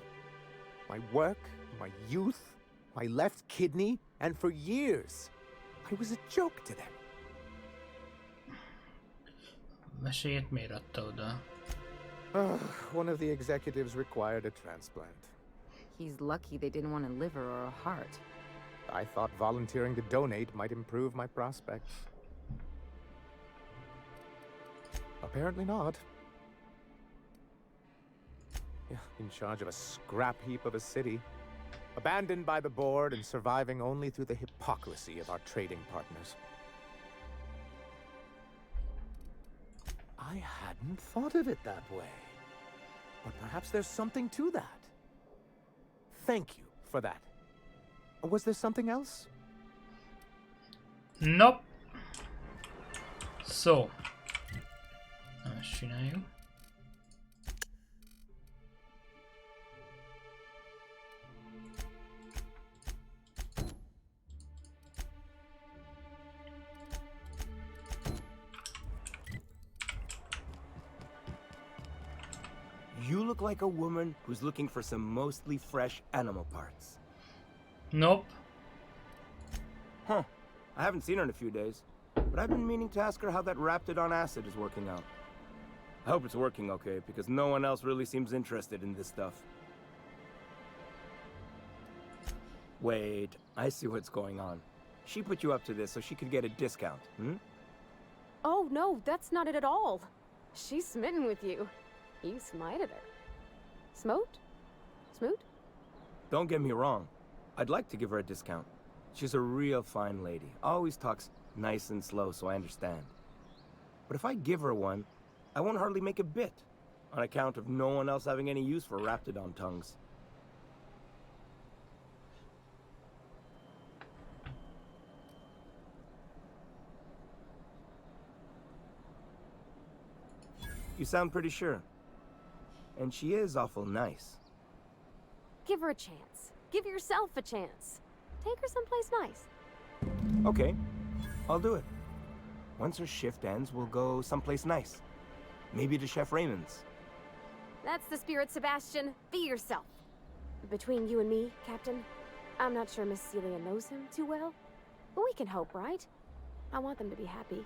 H: my work, my youth, my left kidney, and for years, I was a joke to them.
A: Mesélyét miért adta oda?
H: One of the executives required a transplant.
E: He's lucky they didn't want a liver or a heart.
H: I thought volunteering to donate might improve my prospects. Apparently not. Yeah, in charge of a scrap heap of a city, abandoned by the board and surviving only through the hypocrisy of our trading partners. I hadn't thought of it that way. But perhaps there's something to that. Thank you for that. Was there something else?
A: Nope. So. Ezt csináljuk.
O: You look like a woman who's looking for some mostly fresh animal parts.
A: Nope.
O: Huh. I haven't seen her in a few days, but I've been meaning to ask her how that Raptidon acid is working out. I hope it's working okay, because no one else really seems interested in this stuff. Wait, I see what's going on. She put you up to this so she could get a discount, hmm?
J: Oh, no, that's not it at all. She's smitten with you. You smited her. Smote? Smoot?
O: Don't get me wrong. I'd like to give her a discount. She's a real fine lady. Always talks nice and slow, so I understand. But if I give her one, I won't hardly make a bit, on account of no one else having any use for Raptidon tongues. You sound pretty sure. And she is awful nice.
J: Give her a chance. Give yourself a chance. Take her someplace nice.
O: Okay, I'll do it. Once her shift ends, we'll go someplace nice. Maybe to Chef Raymond's.
J: That's the spirit, Sebastian. Be yourself. Between you and me, Captain, I'm not sure Miss Celia knows him too well, but we can hope, right? I want them to be happy.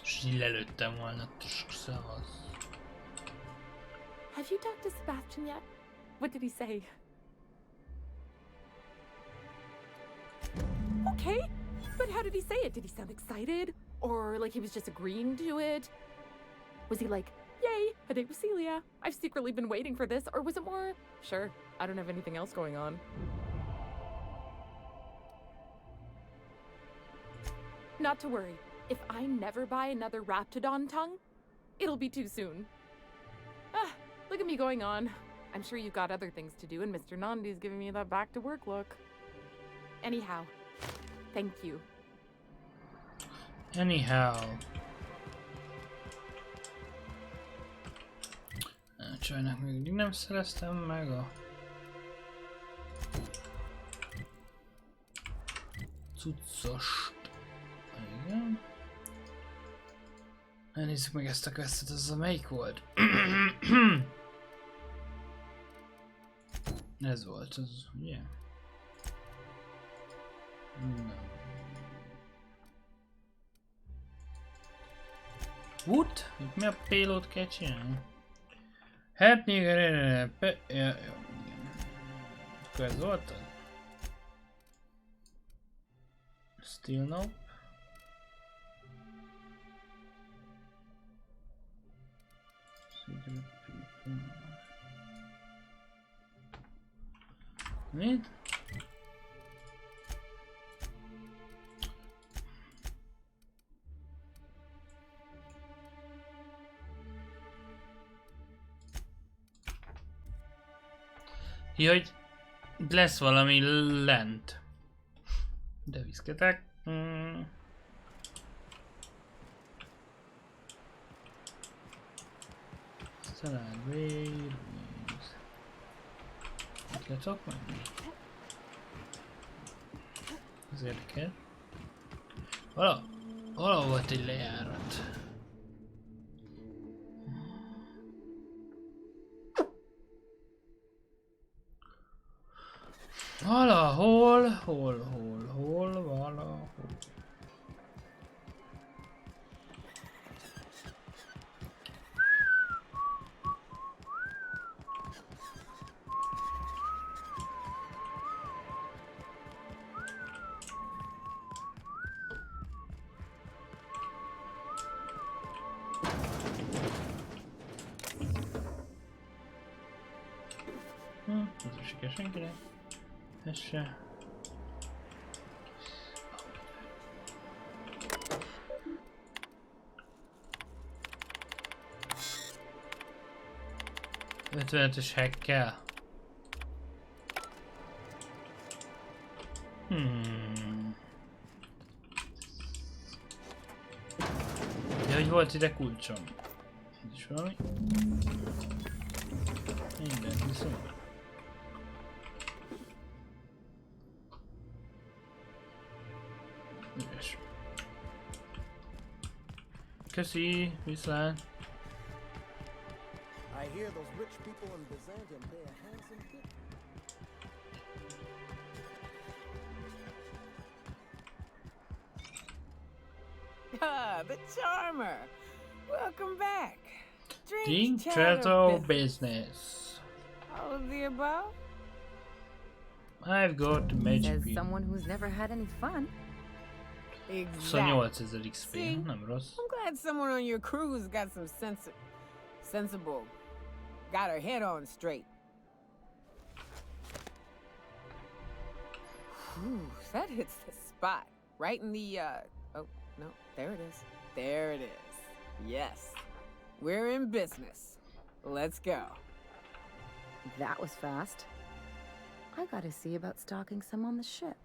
A: És így lelőttem volna, szavasz.
F: Have you talked to Sebastian yet? What did he say? Okay, but how did he say it? Did he sound excited? Or like he was just agreeing to it? Was he like, yay, a date with Celia. I've secretly been waiting for this. Or was it more, sure, I don't have anything else going on. Not to worry. If I never buy another Raptidon tongue, it'll be too soon. Ah, look at me going on. I'm sure you've got other things to do, and Mr. Nandi's giving me that back-to-work look. Anyhow, thank you.
A: Anyhow. Csajnak még mindig nem szereztem meg a cuccost. Igen. Nézzük meg ezt a questet, ez a melyik volt? Ez volt, az ugye? What? Itt mi a payload kell csinálni? Hát még ja, igen. Akkor ez volt az? Still nope. Mit? Ja, hogy lesz valami lent. De viszketek. Talán végig. Itt le tudok menni? Ez érdekel. Valahol volt egy lejárat. hol valahol. Ez is siker senkinek. Ez se. Ötvenetes hackkel. Ja, hogy volt ide kulcsom. Ez is valami. Mindent viszont. Üres. Köszi, viszlát.
D: I hear those rich people in Byzantium pay a handsome tip.
C: Ah, the charmer. Welcome back.
A: Drink,
C: chatter,
A: chatter, business.
C: All of the above?
A: I've got magic.
E: Says someone who's never had any fun.
C: Exactly.
A: 28 XP,
C: See,
A: nem rossz.
C: I'm glad someone on your crew's got some sensible. Got her head on straight. Whew, that hits the spot. Right in the, oh, no, there it is. There it is. Yes. We're in business. Let's go.
E: That was fast. I gotta see about stocking some on the ship.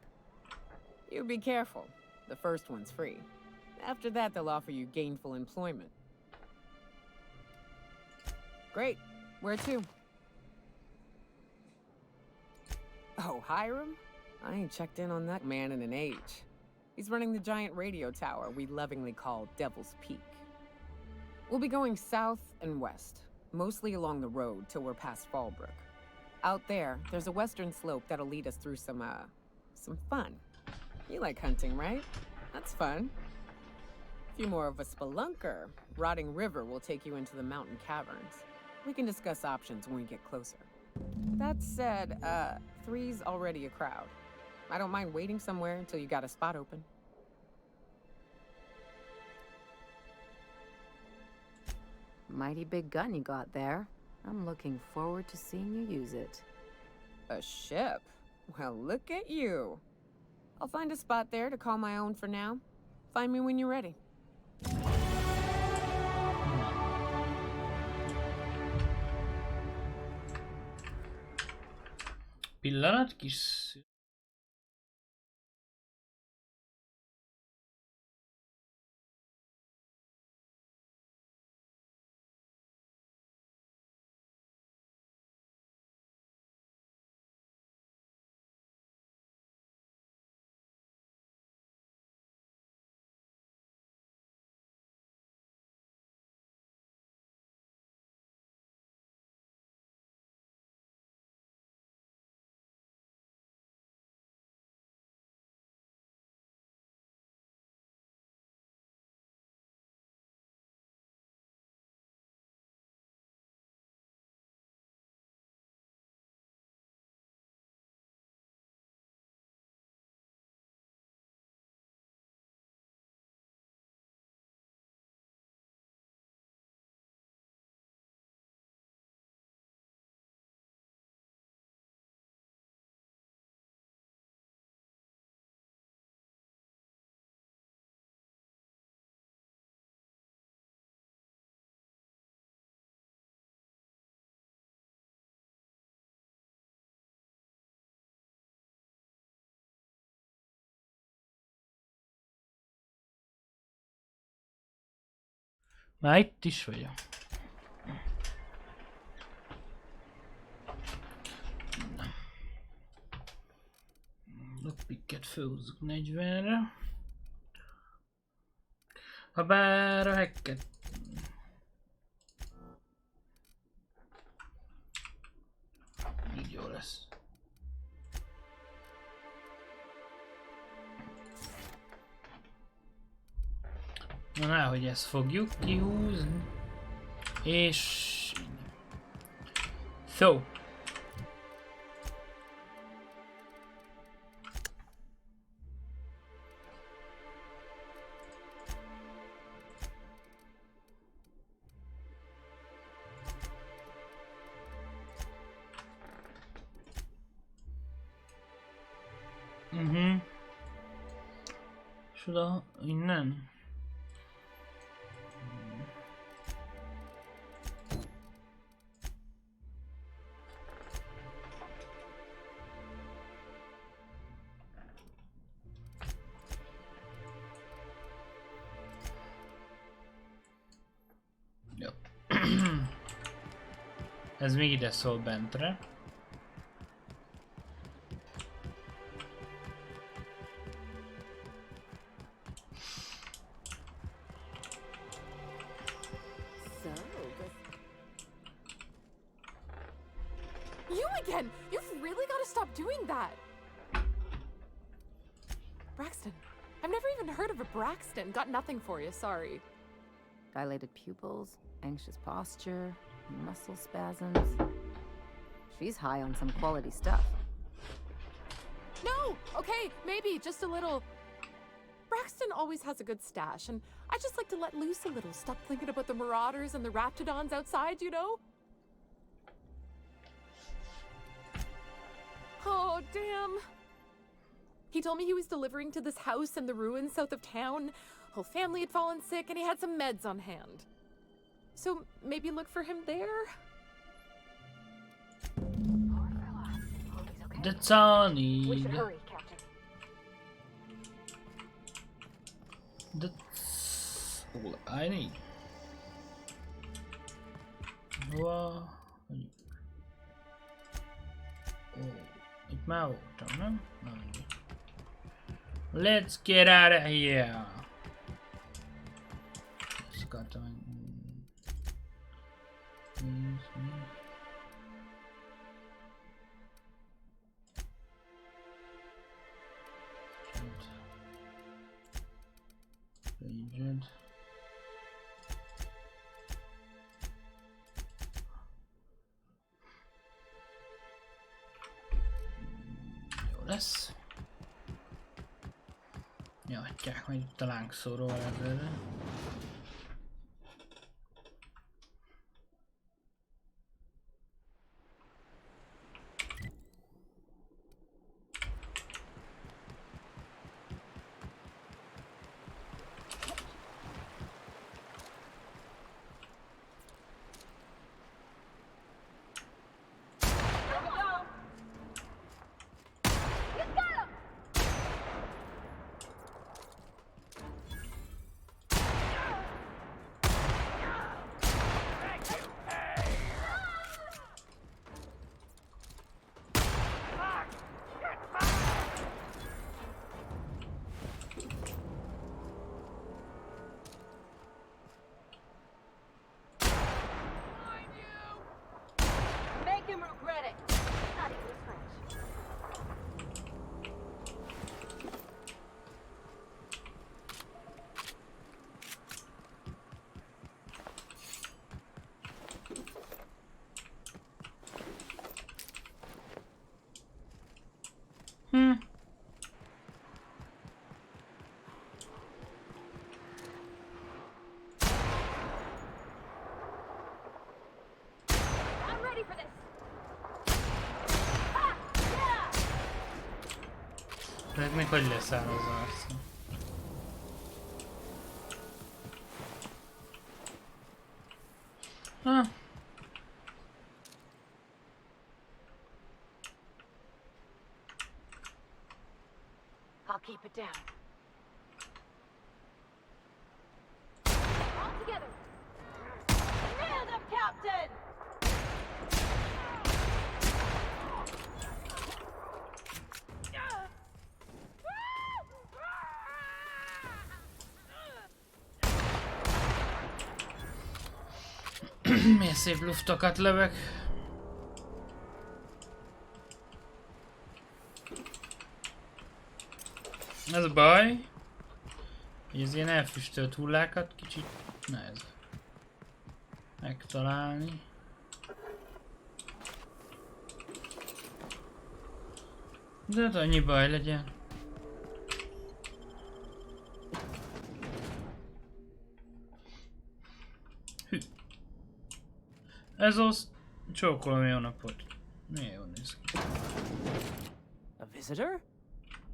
C: You be careful. The first one's free. After that, they'll offer you gainful employment. Great. Where to? Oh, Hiram? I ain't checked in on that man in an age. He's running the giant radio tower we lovingly call Devil's Peak. We'll be going south and west, mostly along the road till we're past Fallbrook. Out there, there's a western slope that'll lead us through some fun. You like hunting, right? That's fun. If you're more of a spelunker, Rotting River will take you into the mountain caverns. We can discuss options when we get closer. That said, 3's already a crowd. I don't mind waiting somewhere until you got a spot open.
E: Mighty big gun you got there. I'm looking forward to seeing you use it.
C: A ship? Well, look at you. I'll find a spot there to call my own for now. Find me when you're ready.
A: Pillanat kis... Már itt is vagyok. Lockpicket felhúzzuk 40-re. Habár a hacket... Így jó lesz. Na, hogy ezt fogjuk kihúzni. És... So. És oda innen? Jó. Ez még ide szól bentre.
F: You again! You've really got to stop doing that! Braxton. I've never even heard of a Braxton. Got nothing for you, sorry.
E: Dilated pupils, anxious posture, muscle spasms. She's high on some quality stuff.
F: No! Okay, maybe, just a little. Braxton always has a good stash, and I just like to let loose a little. Stop thinking about the marauders and the raptidons outside, you know? Oh, damn. He told me he was delivering to this house in the ruins south of town. Whole family had fallen sick, and he had some meds on hand. So maybe look for him there?
A: That's all I need.
J: We should hurry, Captain.
A: That's all I need. Hova vagyunk? Ó, itt már voltam, nem? Na, mindegy. Let's get out of here! Ezt akartam meg... Agent. Jó lesz. Nyatják, majd itt a lángszóró előre. Még hogy leszáll az arca? Ah.
J: I'll keep it down. All together. Nailed him, Captain!
A: Milyen szép luftokat lövök. Ez a baj, Hogy az ilyen elfüstölt hullákat kicsit nehezebb megtalálni. De hát annyi baj legyen. Hű. Ez az... Csókolom, jó napot. Milyen jól néz ki.
P: A visitor?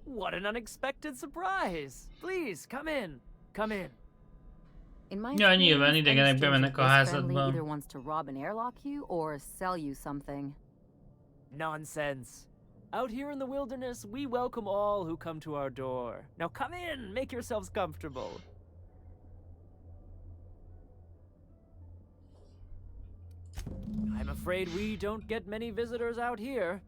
P: What an unexpected surprise! Please, come in. Come in.
E: In my
A: Ja, nyilván
E: experience,
A: idegenek
E: any
A: bemennek a
E: stranger this friendly
A: házadba.
E: either wants to rob and airlock you or sell you something.
P: Nonsense. Out here in the wilderness, we welcome all who come to our door. Now come in, make yourselves comfortable. I'm afraid we don't get many visitors out here.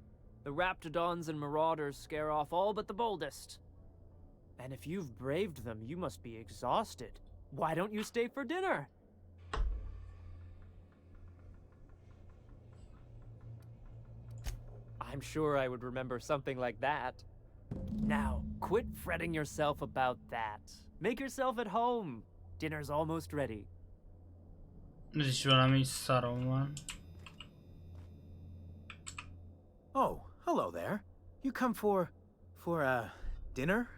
P: The Raptidons and Marauders scare off all but the boldest. And if you've braved them, you must be exhausted. Why don't you stay for dinner? I'm sure I would remember something like that. Now, quit fretting yourself about that. Make yourself at home. Dinner's almost ready.
A: Ez is valami szarom van.
H: Oh, hello there. You come for dinner?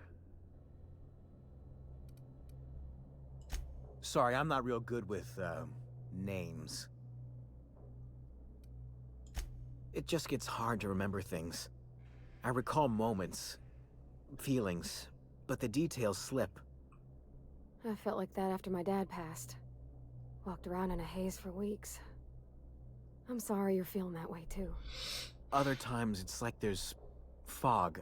H: Sorry, I'm not real good with, names. It just gets hard to remember things. I recall moments, feelings, but the details slip.
J: I felt like that after my dad passed. Walked around in a haze for weeks. I'm sorry you're feeling that way too.
H: Other times it's like there's fog.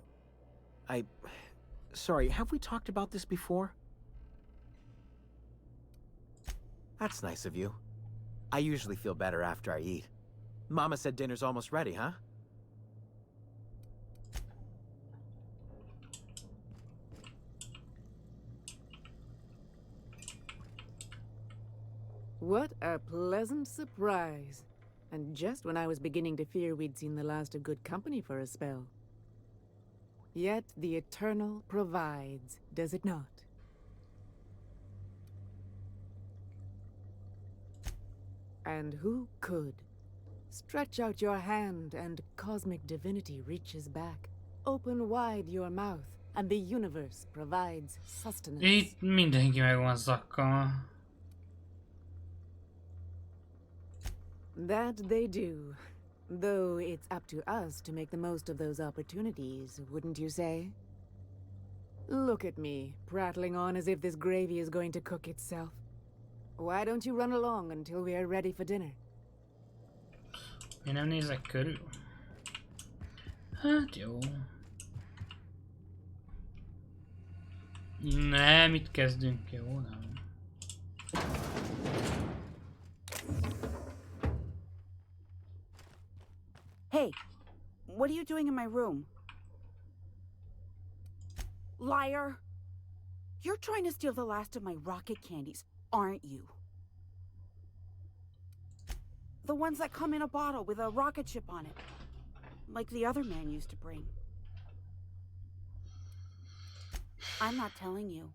H: Sorry, have we talked about this before? That's nice of you. I usually feel better after I eat. Mama said dinner's almost ready, huh?
C: What a pleasant surprise. And just when I was beginning to fear we'd seen the last of good company for a spell. Yet the Eternal provides, does it not? And who could? Stretch out your hand and cosmic divinity reaches back. Open wide your mouth and the universe provides sustenance.
A: Itt mindenki meg van zakkal.
C: That they do. Though it's up to us to make the most of those opportunities, wouldn't you say? Look at me, prattling on as if this gravy is going to cook itself. Why don't you run along until we are ready for dinner?
A: Én nem nézek körül. Hát jó. Nem, itt kezdünk, jó, nem.
Q: Hey, what are you doing in my room? Liar! You're trying to steal the last of my rocket candies, aren't you? The ones that come in a bottle with a rocket ship on it. Like the other man used to bring. I'm not telling you.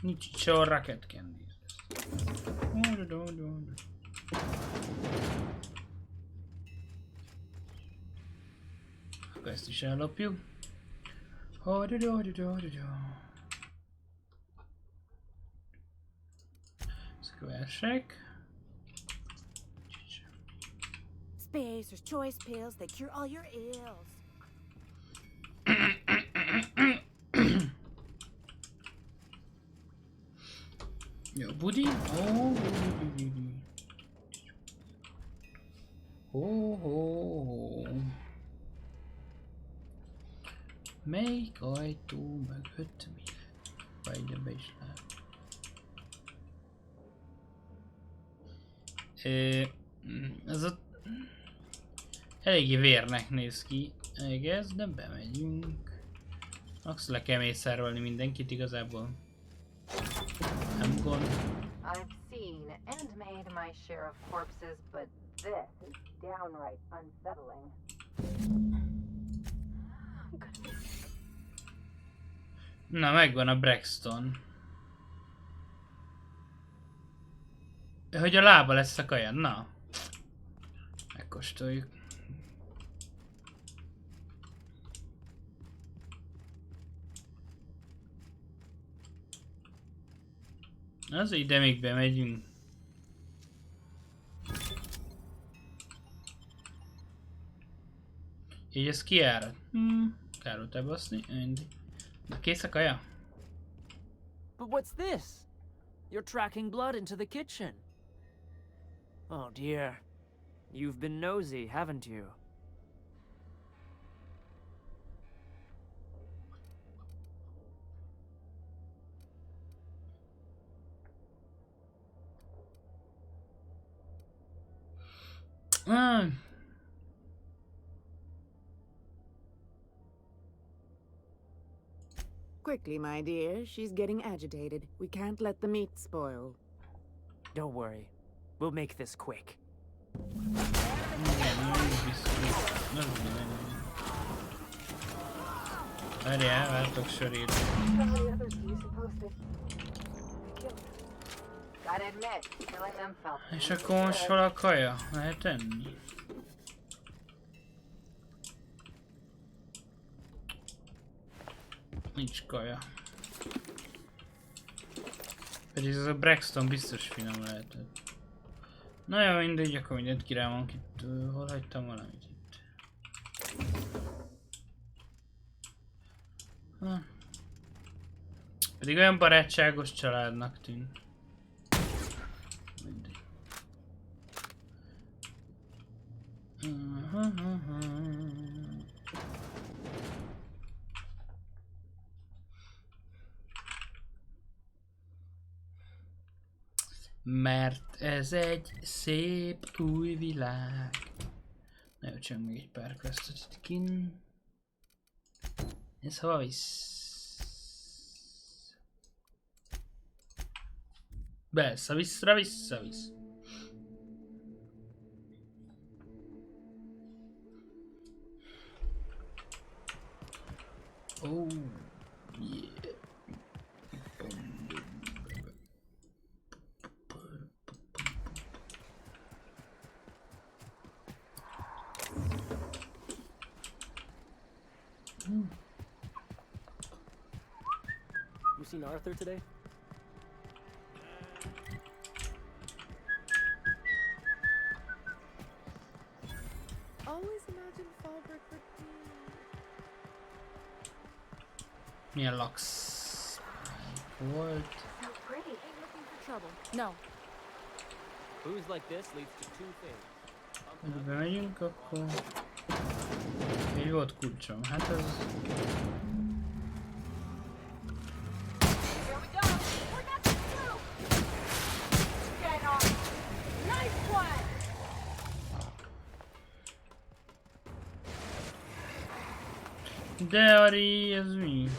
A: Nincs itt se a rocket candy. Akkor ezt is ellopjuk. Square
Q: Spacer's choice pills, they cure all your ills.
A: Jó, budi. Melyik ajtó mögött mi? Vagy ide be is lehet. Ez a... Eléggé vérnek néz ki, egész, de bemegyünk. Max le kell mészárolni mindenkit igazából. Nem gond.
E: I've seen and made my share of corpses, but This is downright unsettling.
A: Na, megvan a Braxton. Hogy a lába lesz a kaja, na. Megkóstoljuk. Az ide még bemegyünk. Így ez kiárat. Kár ott elbaszni. Na kész a kaja?
P: But what's this? You're tracking blood into the kitchen. Oh dear. You've been nosy, haven't you?
C: Quickly, my dear. She's getting agitated. We can't let the meat spoil.
P: Don't worry. We'll make this quick.
A: Várjál, váltok sörét. És akkor most hol a kaja? Lehet enni? Nincs kaja. Pedig ez a Braxton biztos finom lehetett. Na jó, mindegy, akkor mindent kirámolunk itt. Hol hagytam valamit itt? Pedig olyan barátságos családnak tűnt. Mindegy. Mert ez egy szép új világ. Na jó, csak még egy pár questot itt kint. Ez hova visz? Vissza. Oh, yeah.
R: You seen Arthur today?
N: Always imagine Fallbrook would be...
A: Milyen laksz? Volt.
N: So pretty. Ain't looking for trouble. No.
R: Booze like this leads to two things.
A: Hogy bemegyünk, akkor... Így volt kulcsom, hát ez... De Ari, ez mi?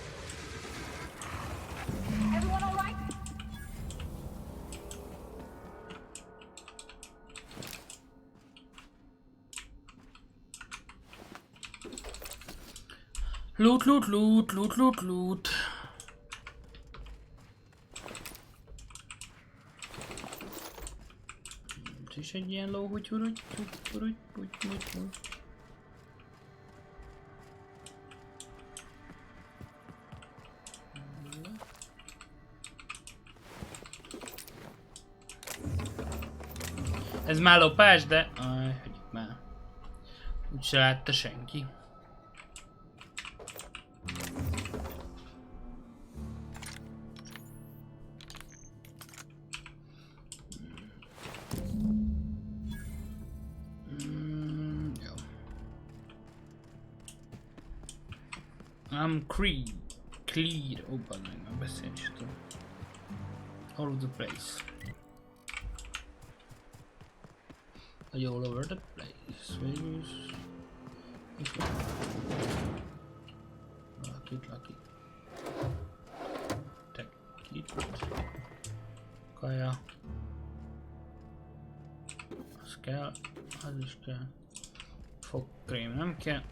A: Loot. Ez is egy ilyen ló, hogy Ez már lopás, de... hagyjuk már. Úgyse látta senki. Jó. I'm clear. Ó, bazd meg, már beszélni is tudom. All over the place. All over the place. Lucky. Take it. Kaja. Az kell, az is kell. Fogkrém nem kell.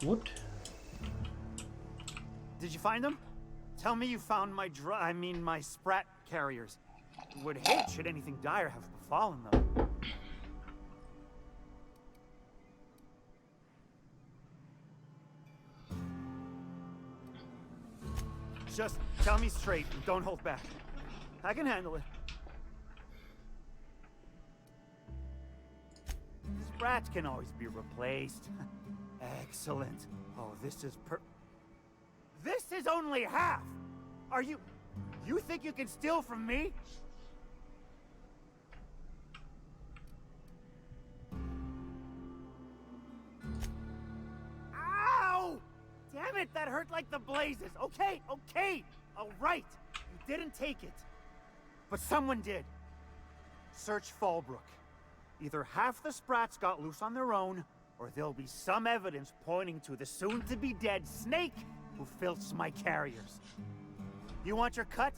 A: What?
S: Did you find them? Tell me you found my my sprat carriers. Would hate should anything dire have befallen them. Just tell me straight and don't hold back. I can handle it. Sprats can always be replaced. Excellent. Oh, this is This is only half! Are you think you can steal from me? Ow! Damn it, that hurt like the blazes. Okay, all right. You didn't take it. But someone did. Search Fallbrook. Either half the sprats got loose on their own, or there'll be some evidence pointing to the soon-to-be-dead snake who filched my carriers. You want your cut?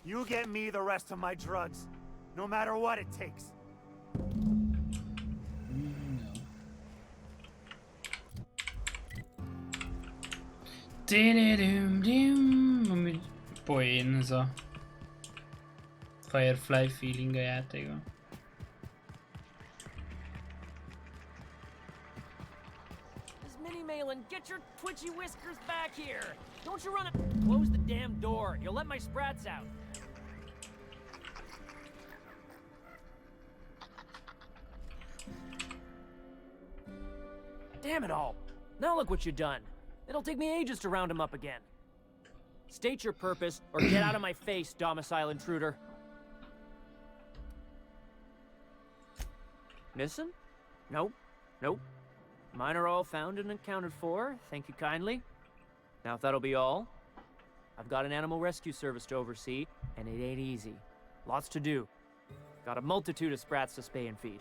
S: You get me the rest of my drugs, no matter what it takes.
A: Ami poén ez a Firefly feeling a játékban.
P: Malin, get your twitchy whiskers back here! Don't you run it! Close the damn door. You'll let my sprats out. Damn it all! Now look what you've done. It'll take me ages to round him up again. State your purpose, or get out of my face, domicile intruder. Missing? Nope. Nope. Mine are all found and accounted for, thank you kindly. Now if that'll be all, I've got an animal rescue service to oversee, and it ain't easy. Lots to do. Got a multitude of sprats to spay and feed.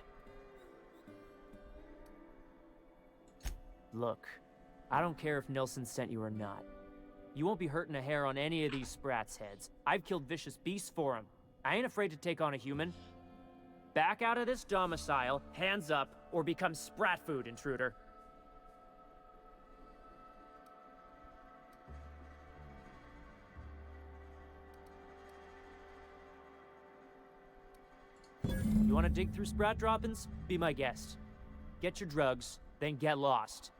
P: Look, I don't care if Nelson sent you or not. You won't be hurting a hair on any of these sprats' heads. I've killed vicious beasts for them. I ain't afraid to take on a human. Back out of this domicile, hands up, or become sprat food, intruder. You want to dig through sprat droppings? Be my guest. Get your drugs, then get lost.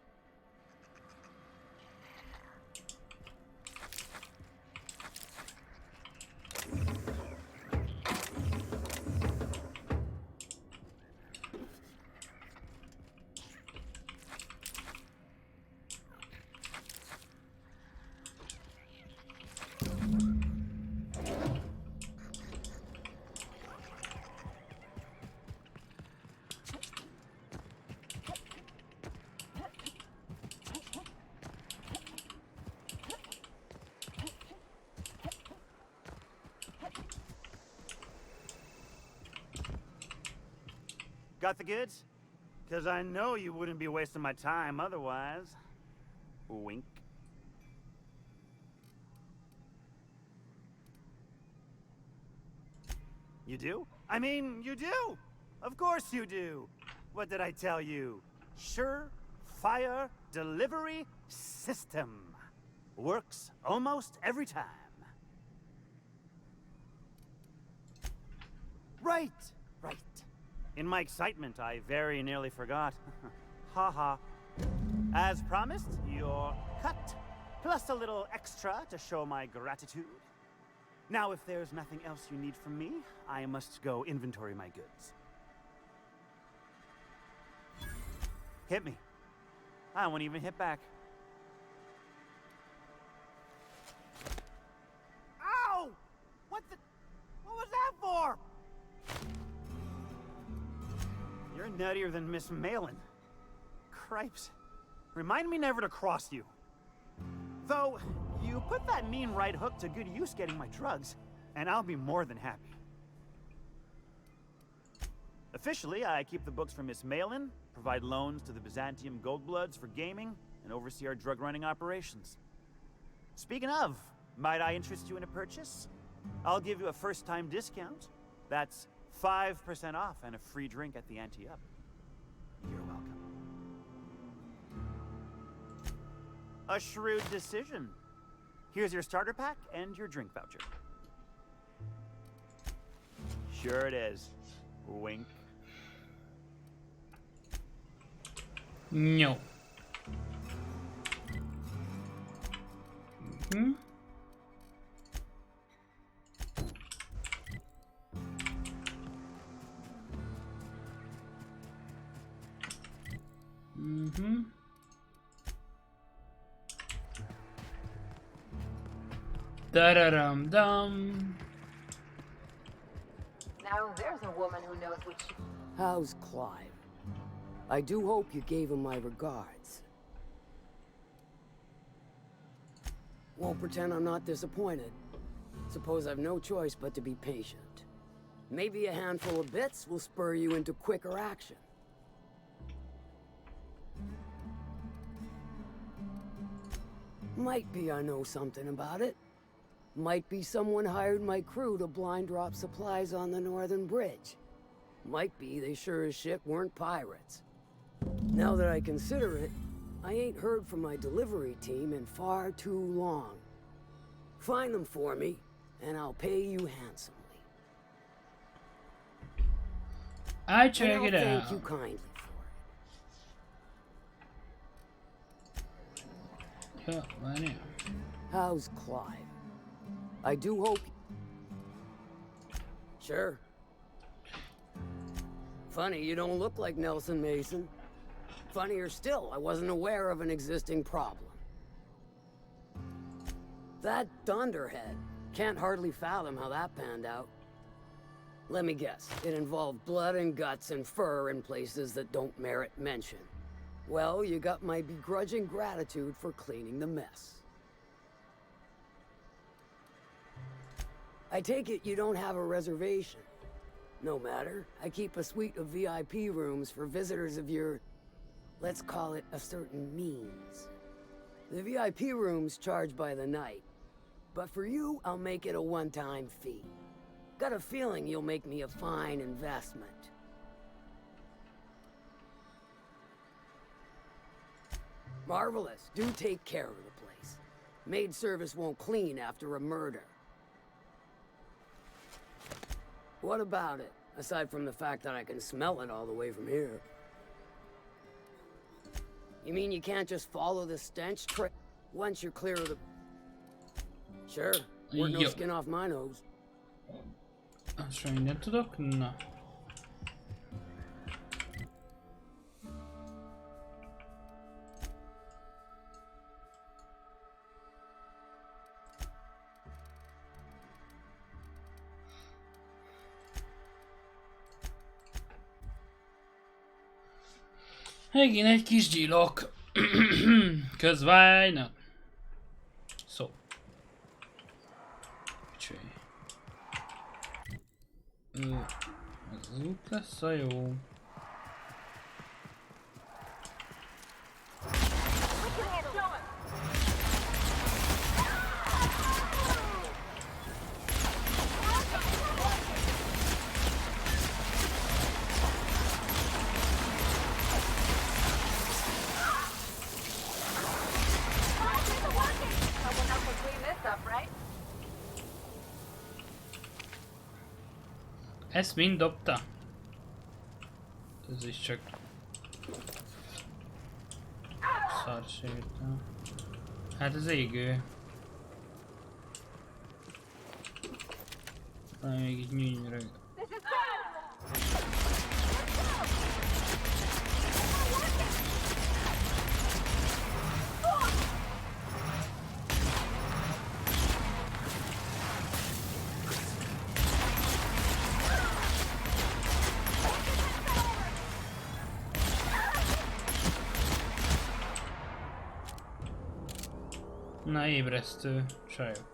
S: Got the goods? Because I know you wouldn't be wasting my time otherwise. Wink. You do? I mean, you do! Of course you do! What did I tell you? Sure-fire delivery system. Works almost every time. Right! In my excitement, I very nearly forgot. Ha ha. As promised, your cut, plus a little extra to show my gratitude. Now, if there's nothing else you need from me, I must go inventory my goods. Hit me. I won't even hit back. Ow! What was that for? You're nuttier than Miss Malin. Cripes. Remind me never to cross you. Though, you put that mean right hook to good use getting my drugs, and I'll be more than happy.
T: Officially, I keep the books for Miss Malin, provide loans to the Byzantium Goldbloods for gaming, and oversee our drug-running operations. Speaking of, might I interest you in a purchase? I'll give you a first-time discount. That's 5% off and a free drink at the ante-up. You're welcome. A shrewd decision. Here's your starter pack and your drink voucher. Sure it is. Wink.
A: No. Mm-hmm. Mm-hmm. Da-da-dum-dum.
U: Now there's a woman who knows what she...
V: How's Clive? I do hope you gave him my regards. Won't pretend I'm not disappointed. Suppose I've no choice but to be patient. Maybe a handful of bits will spur you into quicker action. Might be I know something about it. Might be someone hired my crew to blind drop supplies on the northern bridge. Might be they sure as shit weren't pirates. Now that I consider it, I ain't heard from my delivery team in far too long. Find them for me, and I'll pay you handsomely.
A: I check
V: and
A: it
V: I'll
A: out.
V: Thank you kindly for it.
A: Yeah, I know.
V: How's Clive? I do hope... Sure. Funny, you don't look like Nelson Mason. Funnier still, I wasn't aware of an existing problem. That dunderhead. Can't hardly fathom how that panned out. Let me guess, it involved blood and guts and fur in places that don't merit mention. Well, you got my begrudging gratitude for cleaning the mess. I take it you don't have a reservation. No matter, I keep a suite of VIP rooms for visitors of your, let's call it a certain means. The VIP rooms charge by the night, but for you, I'll make it a one-time fee. Got a feeling you'll make me a fine investment. Marvelous. Do take care of the place. Maid service won't clean after a murder. What about it? Aside from the fact that I can smell it all the way from here. You mean you can't just follow the stench trail once you're clear of the... Sure. Weren't no skin off my nose.
A: Azt minden tudok? Na. Megint egy kis gyilok. Cause why not? Szó. Cső. Ez az út lesz a jó. Ezt mind dobta? Ez is csak szarséta. Hát az égő. Még így nyűnyörög. Na, ébresztő csajok.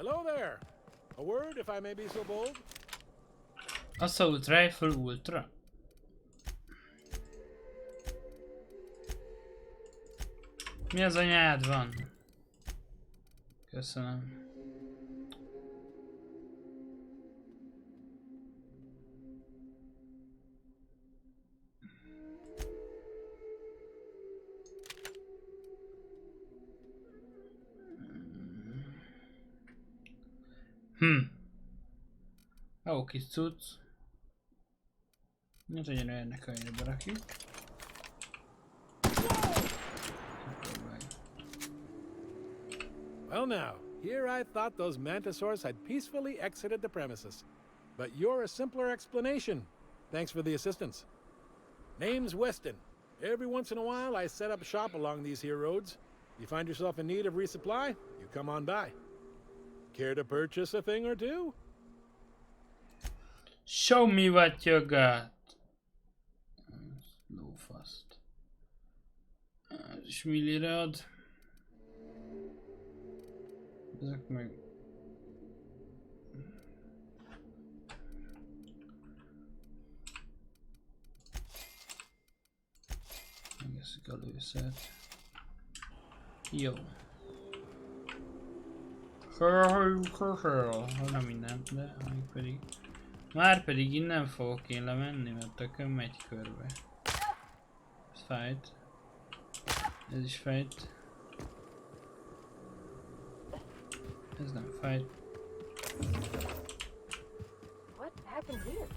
K: Hello there. A word, if I may be so bold.
A: Assault Rifle Ultra. Mi az anyád van? Köszönöm. Ó, kis cucc. Ez ugyanolyan nekem berakjuk.
K: Well now, here I thought those mantisaurs had peacefully exited the premises. But you're a simpler explanation. Thanks for the assistance. Name's Weston. Every once in a while I set up shop along these here roads. You find yourself in need of resupply, you come on by. Care to purchase a thing or two?
A: Show me what you got. Lófaszt. Ez is millire ad. Ezek meg... Megeszik a lőszert. Jó. Nem minden, de még pedig... Már pedig innen fogok én lemenni, mert tökön megy körbe. Ez fájt. Ez is fájt. Ez nem fájt.
U: What happened here?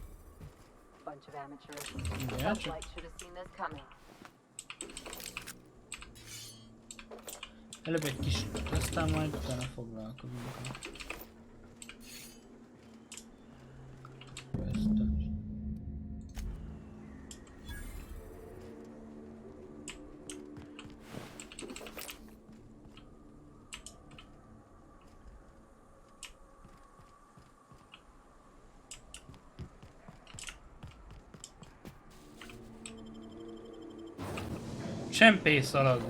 U: Bunch of amateurs.
A: Yeah,
U: Some light should have seen this coming.
A: Előbb egy kis út, aztán majd utána foglalkozunk. Csempész alagú.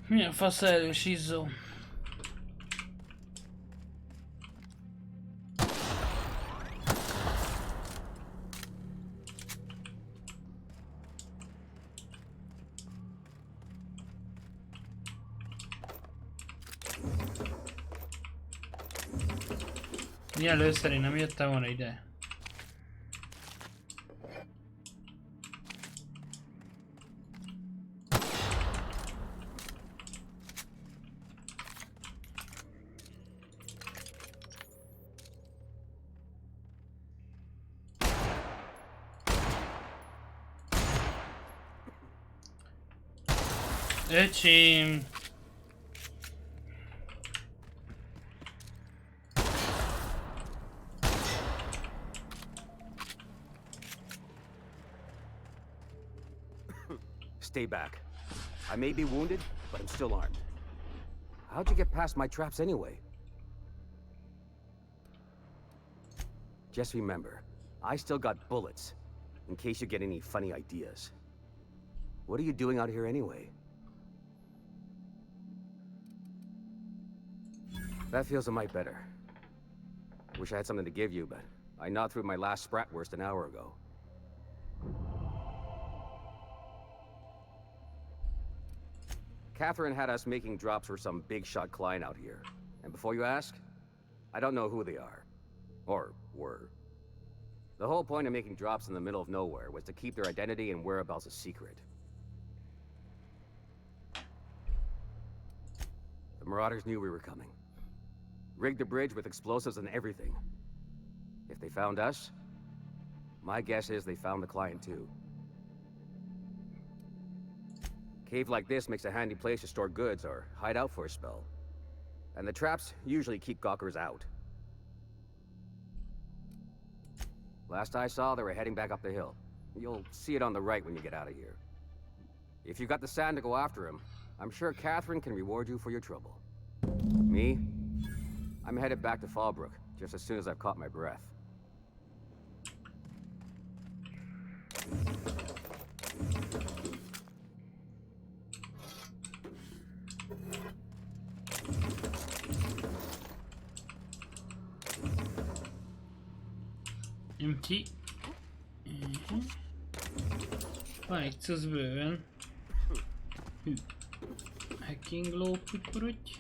A: Milyen fasz erős izzó? Milyen először én nem jöttem volna ide? Öcsém!
L: Stay back. I may be wounded, but I'm still armed. How'd you get past my traps anyway? Just remember, I still got bullets, in case you get any funny ideas. What are you doing out here anyway? That feels a mite better. Wish I had something to give you, but I gnawed through my last Spratwurst an hour ago. Catherine had us making drops for some big shot client out here. And before you ask, I don't know who they are. Or were. The whole point of making drops in the middle of nowhere was to keep their identity and whereabouts a secret. The Marauders knew we were coming. Rigged the bridge with explosives and everything. If they found us, my guess is they found the client too. Cave like this makes a handy place to store goods or hide out for a spell. And the traps usually keep gawkers out. Last I saw, they were heading back up the hill. You'll see it on the right when you get out of here. If you've got the sand to go after him, I'm sure Catherine can reward you for your trouble. Me? I'm headed back to Fallbrook, just as soon as I've caught my breath.
A: Empty. Van egy cucc bőven. Hacking low putypuruty.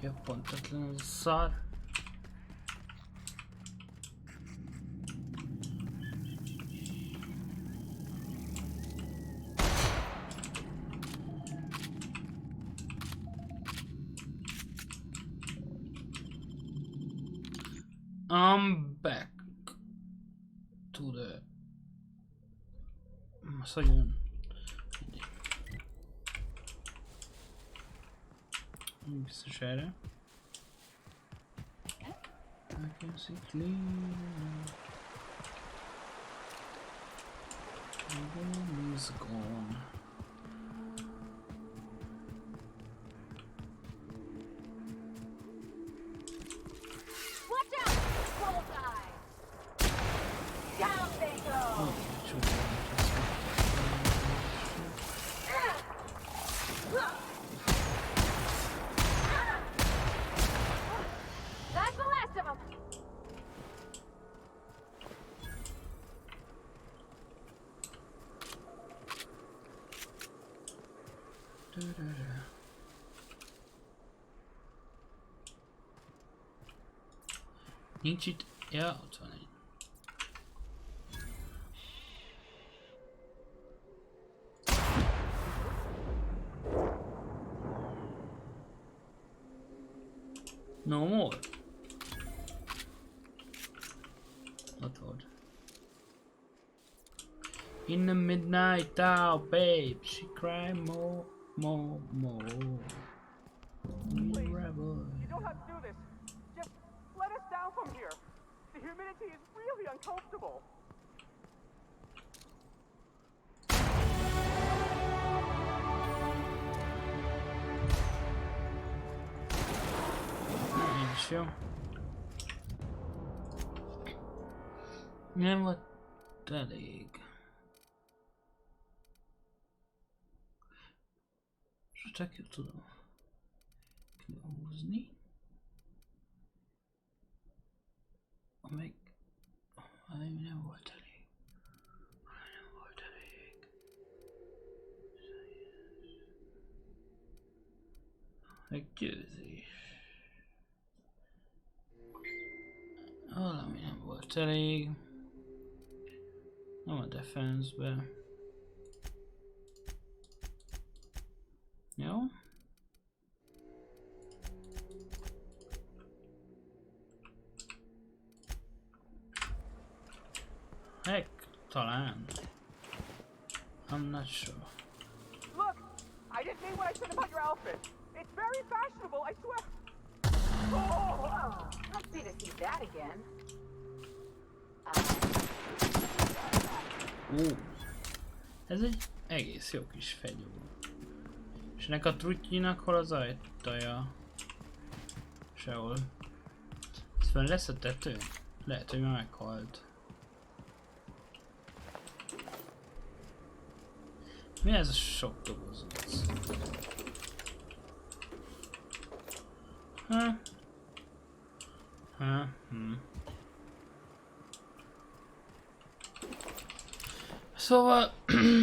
A: Ja, pontatlan az a szar. I'm back to the... Massajon. Biztos erre. I can see clean. The room is gone.
J: Watch out! Bullseye! Down they go! That's the last of them!
A: Nincs itt... Ja, ott van egy. No more. Ott volt. In the midnight hour, babe, she cry more, more, more.
G: Please,
A: Rebel.
G: you don't have to do this. Just let us down from here. The humidity is really uncomfortable.
A: Nincs jó. Nem volt elég. Csak tudom húzni. Meg... nem volt elég. Nem volt elég. Meggyőzés. Valami nem volt elég. Nem a defense-be. Jó? Heck, talán. I'm not sure.
G: Look, didn't mean what I said about your outfit. It's very fashionable, I swear. Oh,
E: Let's see to see that again.
A: Ez egy egész jó kis fegyó. És ennek a truttyinak hol az ajtaja? Sehol. Ez fönn lesz a tetőn? Lehet, hogy már meghalt. Mi ez a sok dobozóc? Szóval,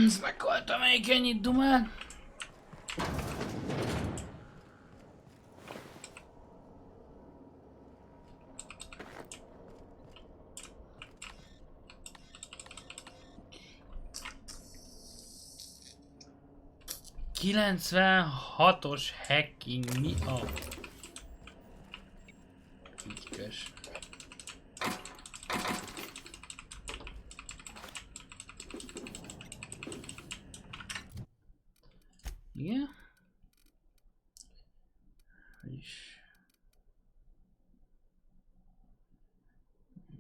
A: ezt meghaltam még ennyit dumát. ...96-os hacking, mi a... Ügykös. Igen? És...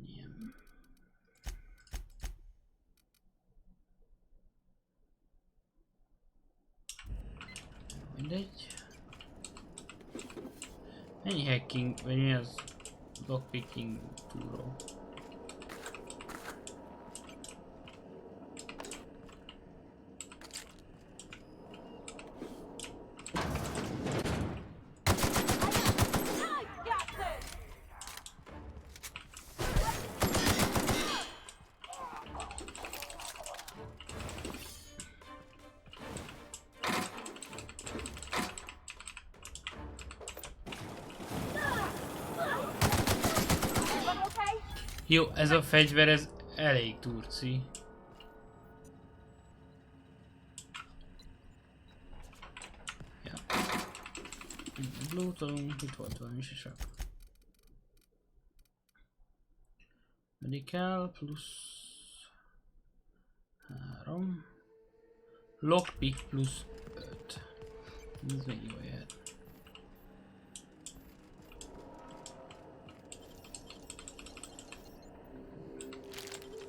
A: Igen. Mindegy. Mennyi hacking, vagy mi az? Lockpicking túró. Jó, ez a fegyver, ez elég durci. Ja. Lootolunk, itt volt valami is csak. Medical plusz 3. Lockpick plusz 5. Ez még jó jöhet.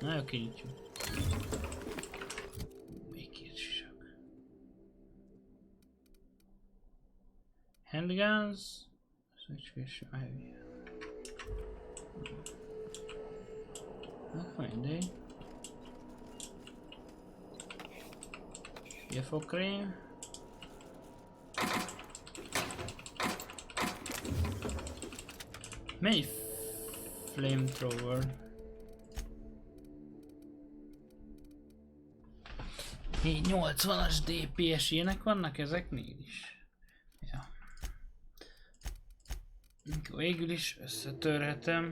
A: Na jó, kinyitjuk. Még két sisak. Handguns. Switch heavy. Akkor mindegy. Jeffokrém. Mennyi flamethrower? 80-as DPS ilyenek vannak ezeknél is. Ja. Végül is összetörhetem.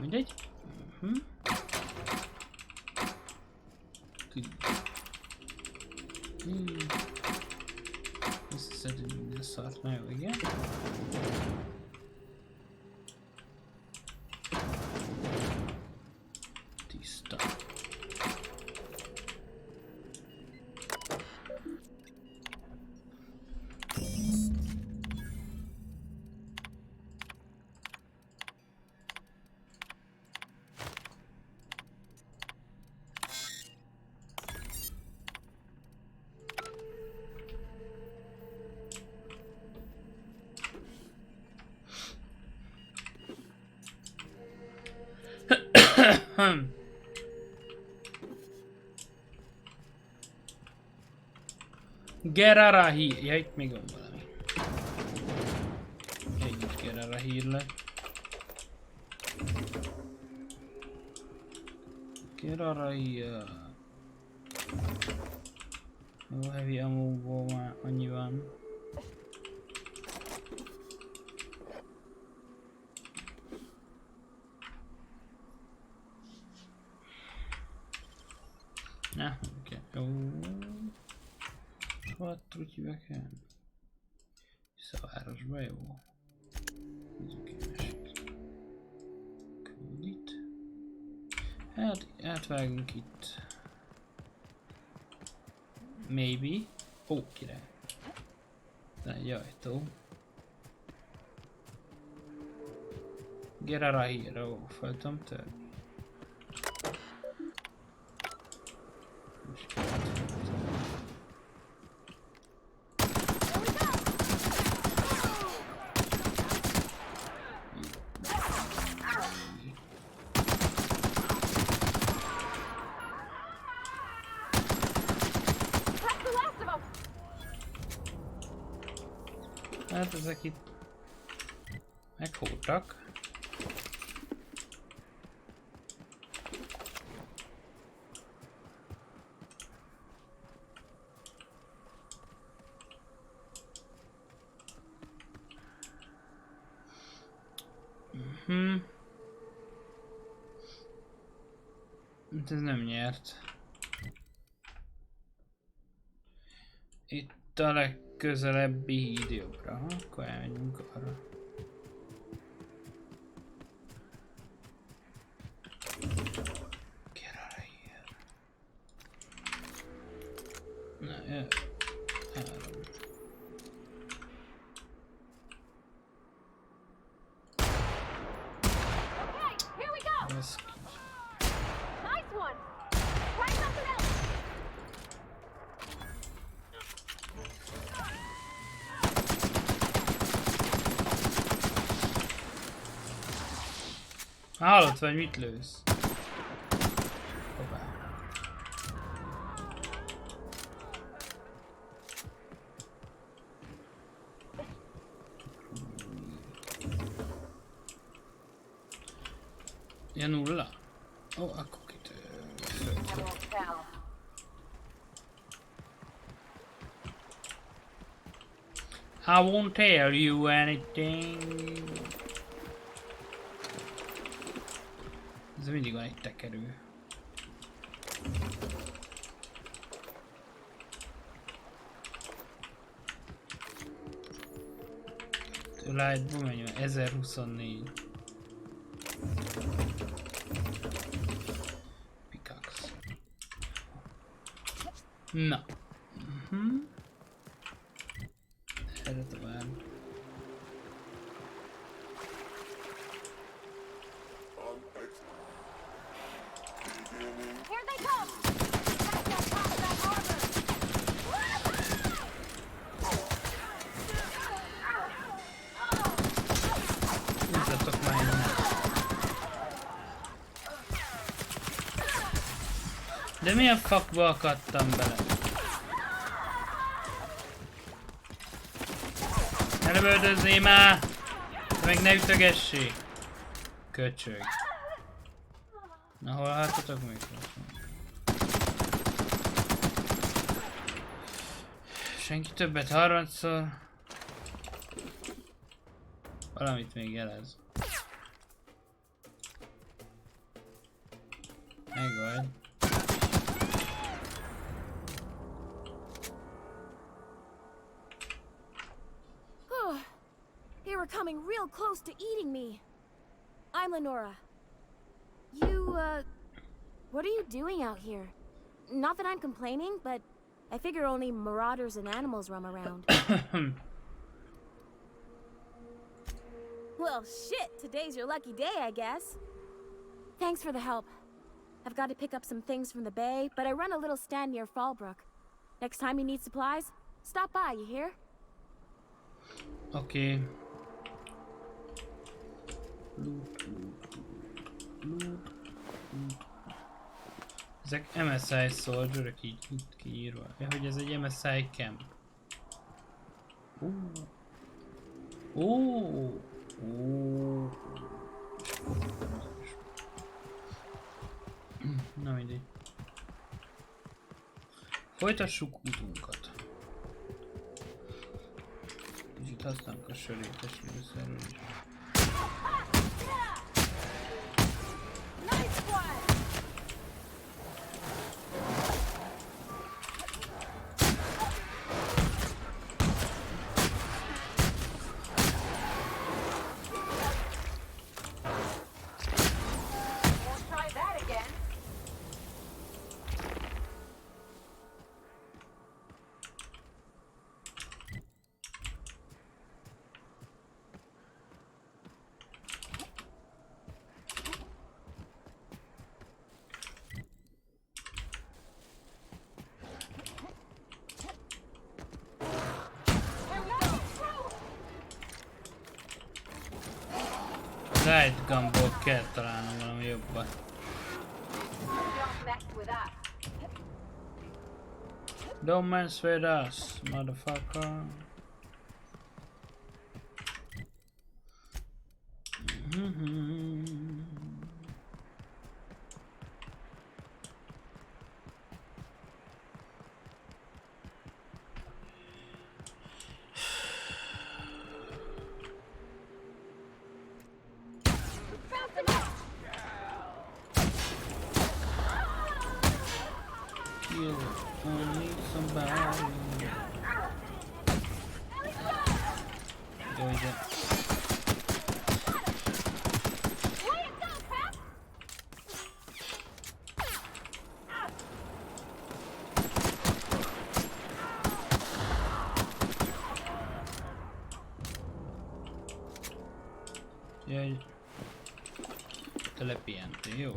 A: Mindegy. Összeszedünk minden szart, na jó, igen. Tiszta. Gerarahi. Ja, itt még van valami. Együtt Gerarahi lett. Gerarahi. Jó, heavy ammo-ból már annyi van. Érdekel? Hisz a városba jó. Nézzük ki másik. Küld itt. Hát átvágunk itt. Maybe. Ó, király. Ez egy ajtó. Get out of here. Ó, fel tudom törni. Hát ezek itt meghódtak. Ez nem nyert. Itt a legközelebbi híd jobbra. Akkor elmegyünk arra. Get out of here. Na, jö. Három.
J: Here we go.
A: Ez
J: Nice one. Try something else.
A: hallott vagy mit lősz? Hoppá. Ja, nulla. Ó, akkor I won't tell you anything. Ez mindig van egy tekerő. Lightból menjünk, 1024. Pickaxe. Na. Erre tovább.
J: Here they come! Back that top of that armor!
A: Nézzetek már innen. De milyen fakba akadtam bele? Ne lövöldözzél már! Te meg ne ütögessé! Köcsög. Na hol hallhattatok még? Senki többet harmadszor. Valamit még jelez. Megvagy.
J: They were coming real close to eating me. I'm Lenora. You, what are you doing out here? Not that I'm complaining, but I figure only marauders and animals roam around. Well, shit, today's your lucky day, I guess. Thanks for the help. I've got to pick up some things from the bay, but I run a little stand near Fallbrook. Next time you need supplies, stop by, you hear?
A: Okay. Ezek MSI Soldierek így itt kiírva. Ja, hogy ez egy MSI Camp. Na mindegy. Folytassuk útunkat. Kicsit használunk a sörétes lőszerről is. Right gumból kell találnom valami jobban. Don't mess with us, motherfucker. Kill, I need somebody. Go again. Jaj. Telepihent, jó.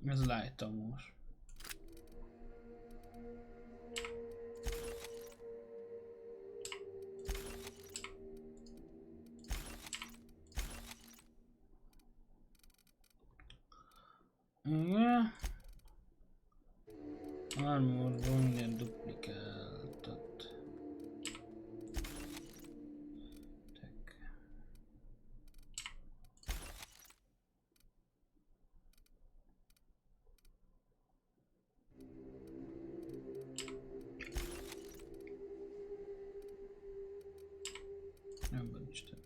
A: Ez lájtomos. Igen. Armorból minden duplikáltat. Nem van Isten.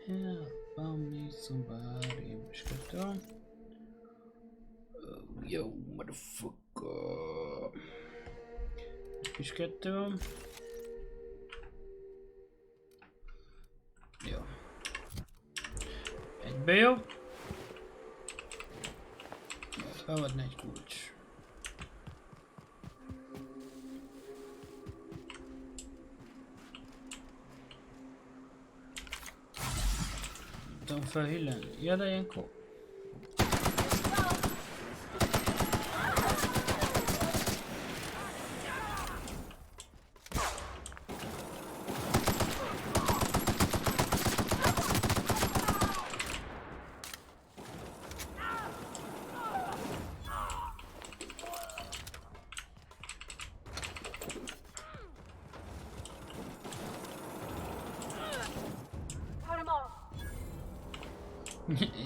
A: Help, I need somebody. És kettő. Yo, motherfucker. És kettő. Jó. Egybe jó. Feladni egy kulcs. Tudom felhilleni. Ja, de ilyenkor.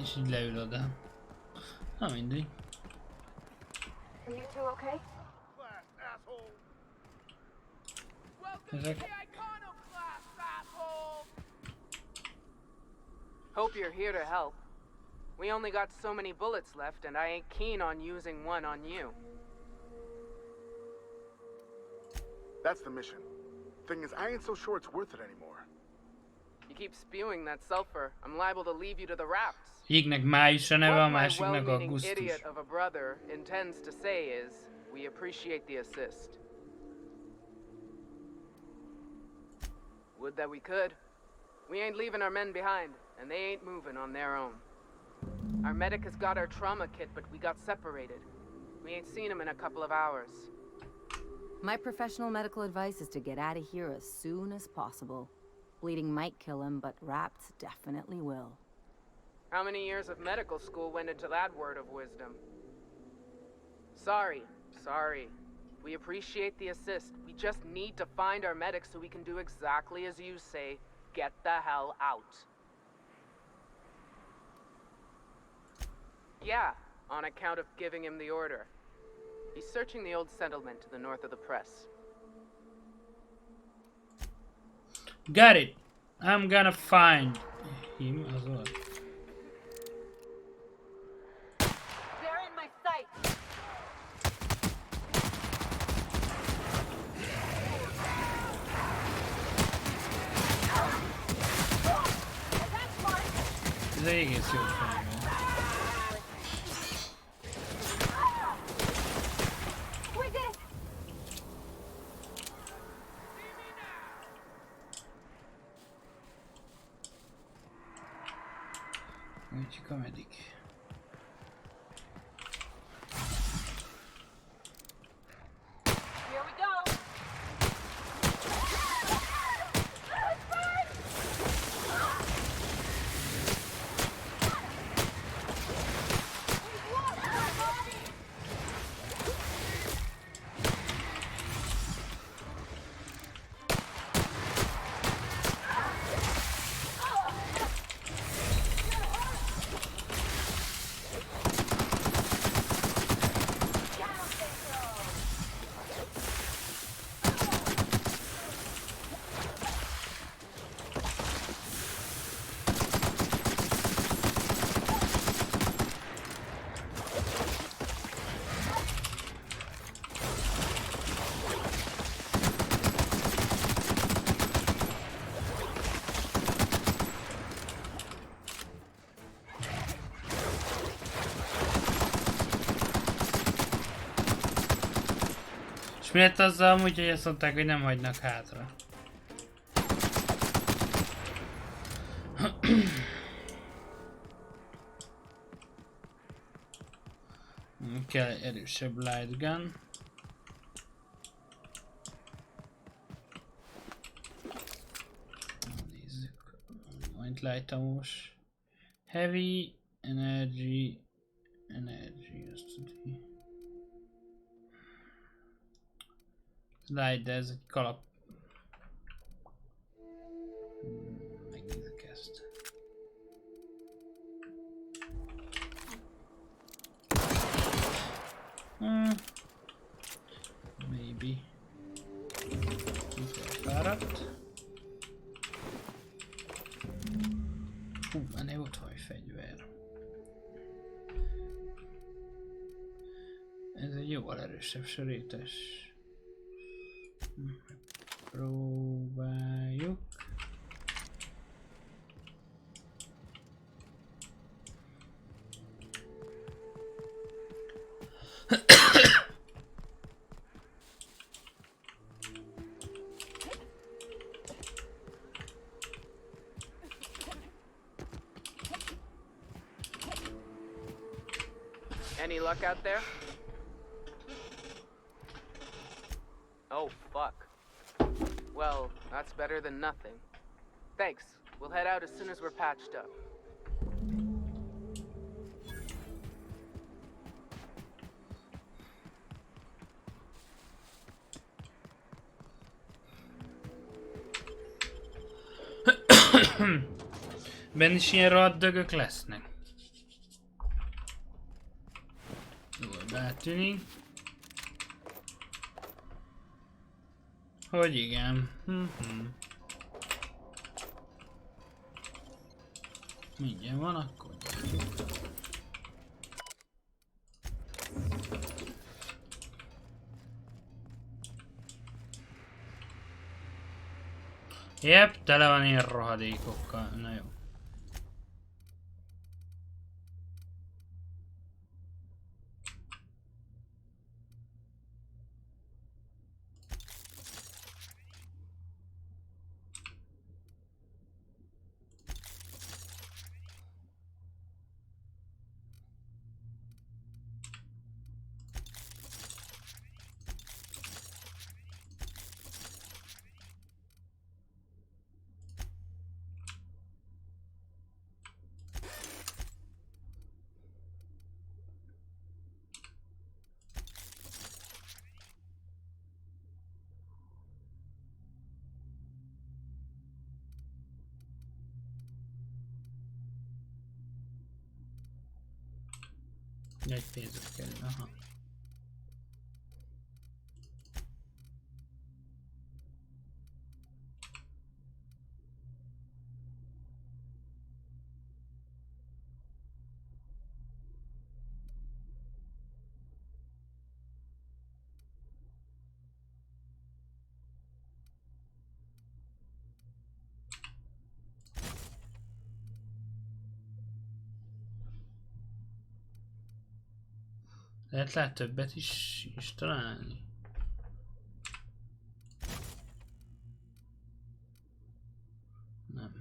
A: És így leül oda. Na mindegy.
U: Are you two okay?
A: Ezek...
B: Hope you're here to help. We only got so many bullets left, and I ain't keen on using one on you.
I: That's the mission. Thing is, I ain't so sure it's worth it anymore.
B: You keep spewing that sulfur, I'm liable to leave you to the rafts.
A: Egyiknek május a neve, a
B: What my
A: másiknak
B: well-meaning
A: augusztus.
B: idiot of a brother intends to say is, we appreciate the assist. Would that we could. We ain't leaving our men behind, and they ain't moving on their own. Our medic has got our trauma kit, but we got separated. We ain't seen him in a couple of hours.
E: My professional medical advice is to get out of here as soon as possible. Bleeding might kill him, but wrapped definitely will.
B: How many years of medical school went into that word of wisdom? Sorry. We appreciate the assist. We just need to find our medic so we can do exactly as you say. Get the hell out. Yeah, on account of giving him the order. He's searching the old settlement to the north of the press.
A: Got it. I'm gonna find him as well.
U: They're in my sight.
A: egész jó fegyver. Úgyhogy a medik.
G: Here we go.
A: És mi lett azzal amúgy, hogy azt mondták, hogy nem hagynak hátra? Kell egy erősebb light gun. Nézzük. Point light amós. Heavy energy. Energy, azt tudja. Light, de ez egy kalap. Megnézzük ezt. Maybe. Fáradt. Hú, ennél ott van egy fegyver. Ez egy jóval erősebb sörétes. Próbáljuk.
B: Any luck out there? Oh, fuck. Well, that's better than nothing. Thanks. We'll head out as soon as we're patched up.
A: Benne is ilyen rohadt dögök lesznek. Jól beltűnik. Hogy igen. Mindjárt van akkor. Jep, tele van ilyen rohadékokkal. Na jó. Egy pénzet kell, aha. Lehet többet is találni. Nem.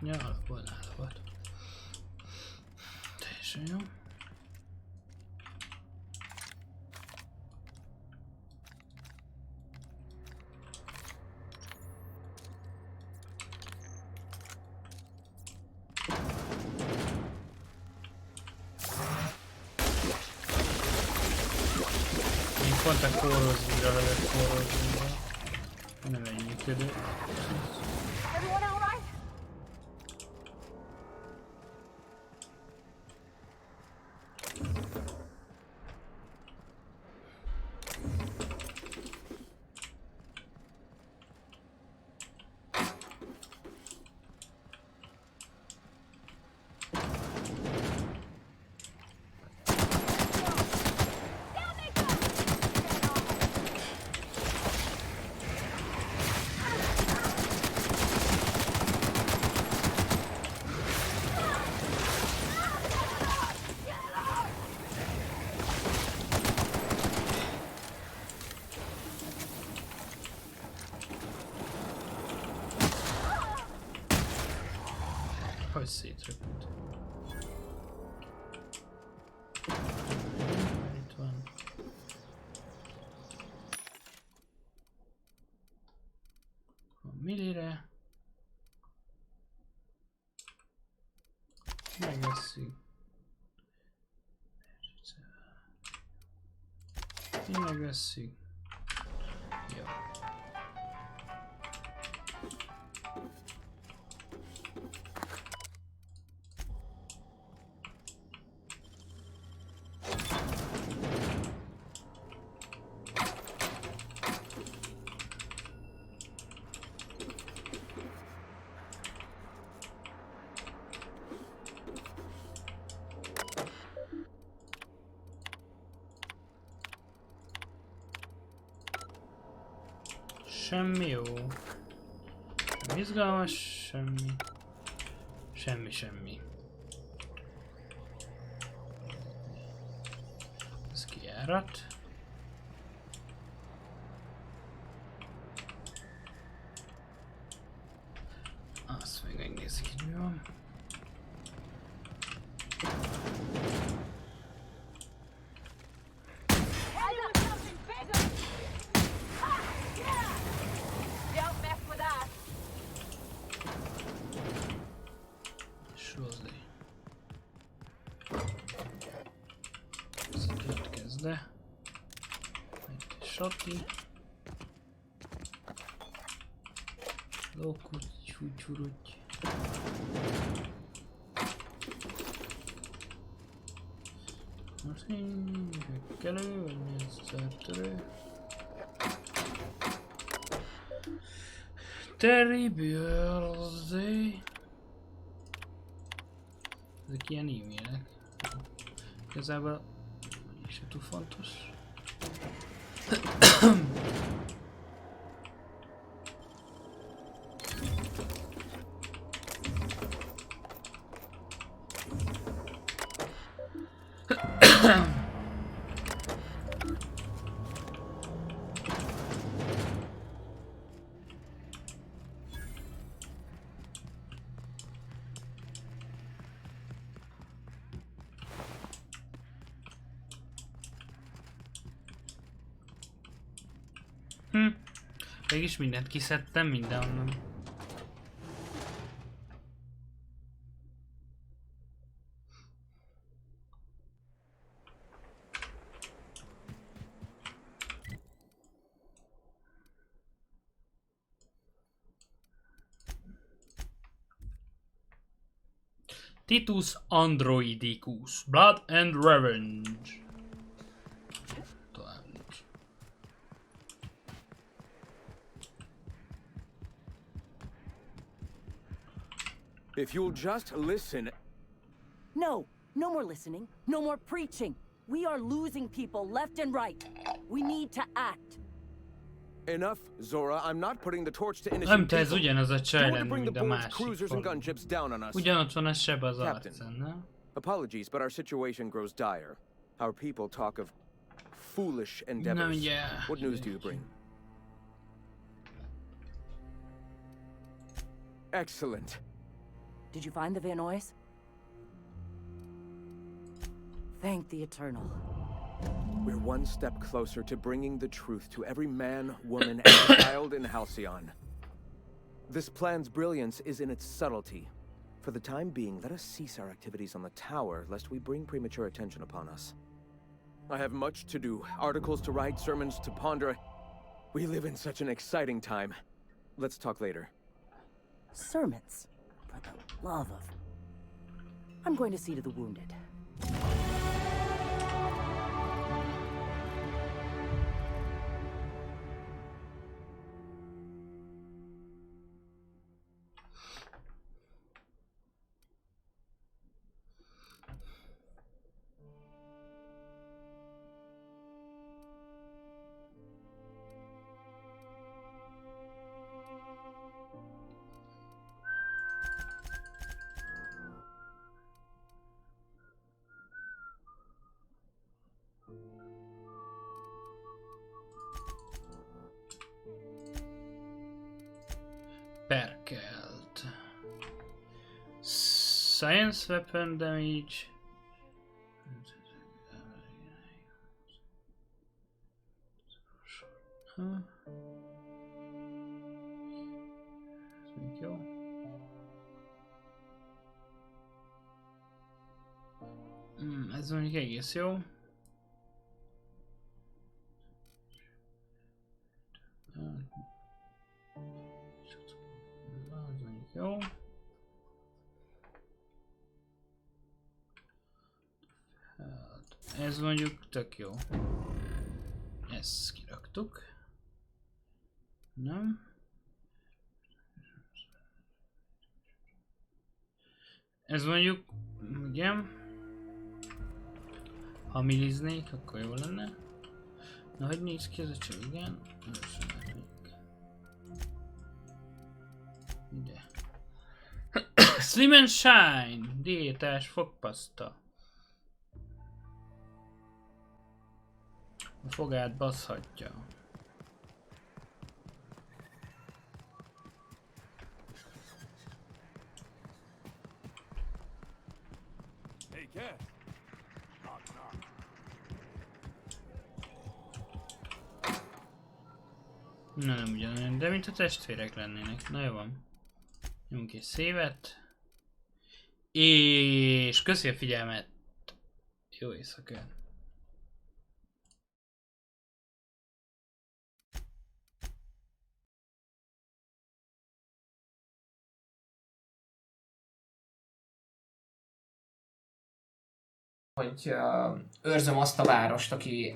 A: Ja, alapból volt. Teljesen jó. Még pont a kórozóra lett kórozóra. Nem egy működő.
J: Everyone all right?
A: Hogy szétrepült. Itt van. A millire. Megvesszük. Így megvesszük. Jó. Semmi jó. Semmi izgalmas, semmi. Semmi. Ez kijárat. Azt még megnézzük, hogy mi van. De egy sati lókuty, csúcsúruty. Most kell vagy mi ez szertörő? Terrible. Ezek ilyen e-mailek. Igazából és túl fontos. Mégis mindent kiszedtem mindenhonnan. Titus Androidicus, Blood and Revenge.
M: If you'll just listen...
O: No, no more listening, no more preaching. We are losing people left and right. We need to act.
M: Enough, Zora. I'm not putting the torch to
A: Nem
M: innocent
A: te, ez
M: people.
A: ugyanaz a csaj
M: You want to
A: lenni,
M: bring the
A: mint a
M: board's
A: másik
M: cruisers and
A: falu.
M: gunships down on us.
A: Ugyanott van a seb az
M: Captain,
A: arcán, nem?
M: apologies, but our situation grows dire. Our people talk of foolish endeavors.
A: yeah.
M: What news do you bring? Excellent.
O: Did you find the Vanois? Thank the Eternal.
M: We're one step closer to bringing the truth to every man, woman, and child in Halcyon. This plan's brilliance is in its subtlety. For the time being, let us cease our activities on the tower, lest we bring premature attention upon us. I have much to do, articles to write, sermons to ponder. We live in such an exciting time. Let's talk later.
O: Sermons? For the love of... I'm going to see to the wounded.
A: Perkelt. Science weapon damage. Ez még jó. Ez mondjuk egész jó. Jó. Hát, ez mondjuk tök jó. Ezt kiraktuk. Nem. Ez mondjuk, igen. Ha miliznék, akkor jó lenne. Na, hogy néz ki ez a cső, igen. Ide. Slim and Shine! Diétás fogpaszta. A fogát baszhatja.
K: Hey, Cat. Knock, knock.
A: Na, nem ugyanolyan, de mint a testvérek lennének. Na, jó van. Nyomunk egy szévet. És köszi a figyelmet. Jó éjszakát.
W: Hogy őrzöm azt a várost, aki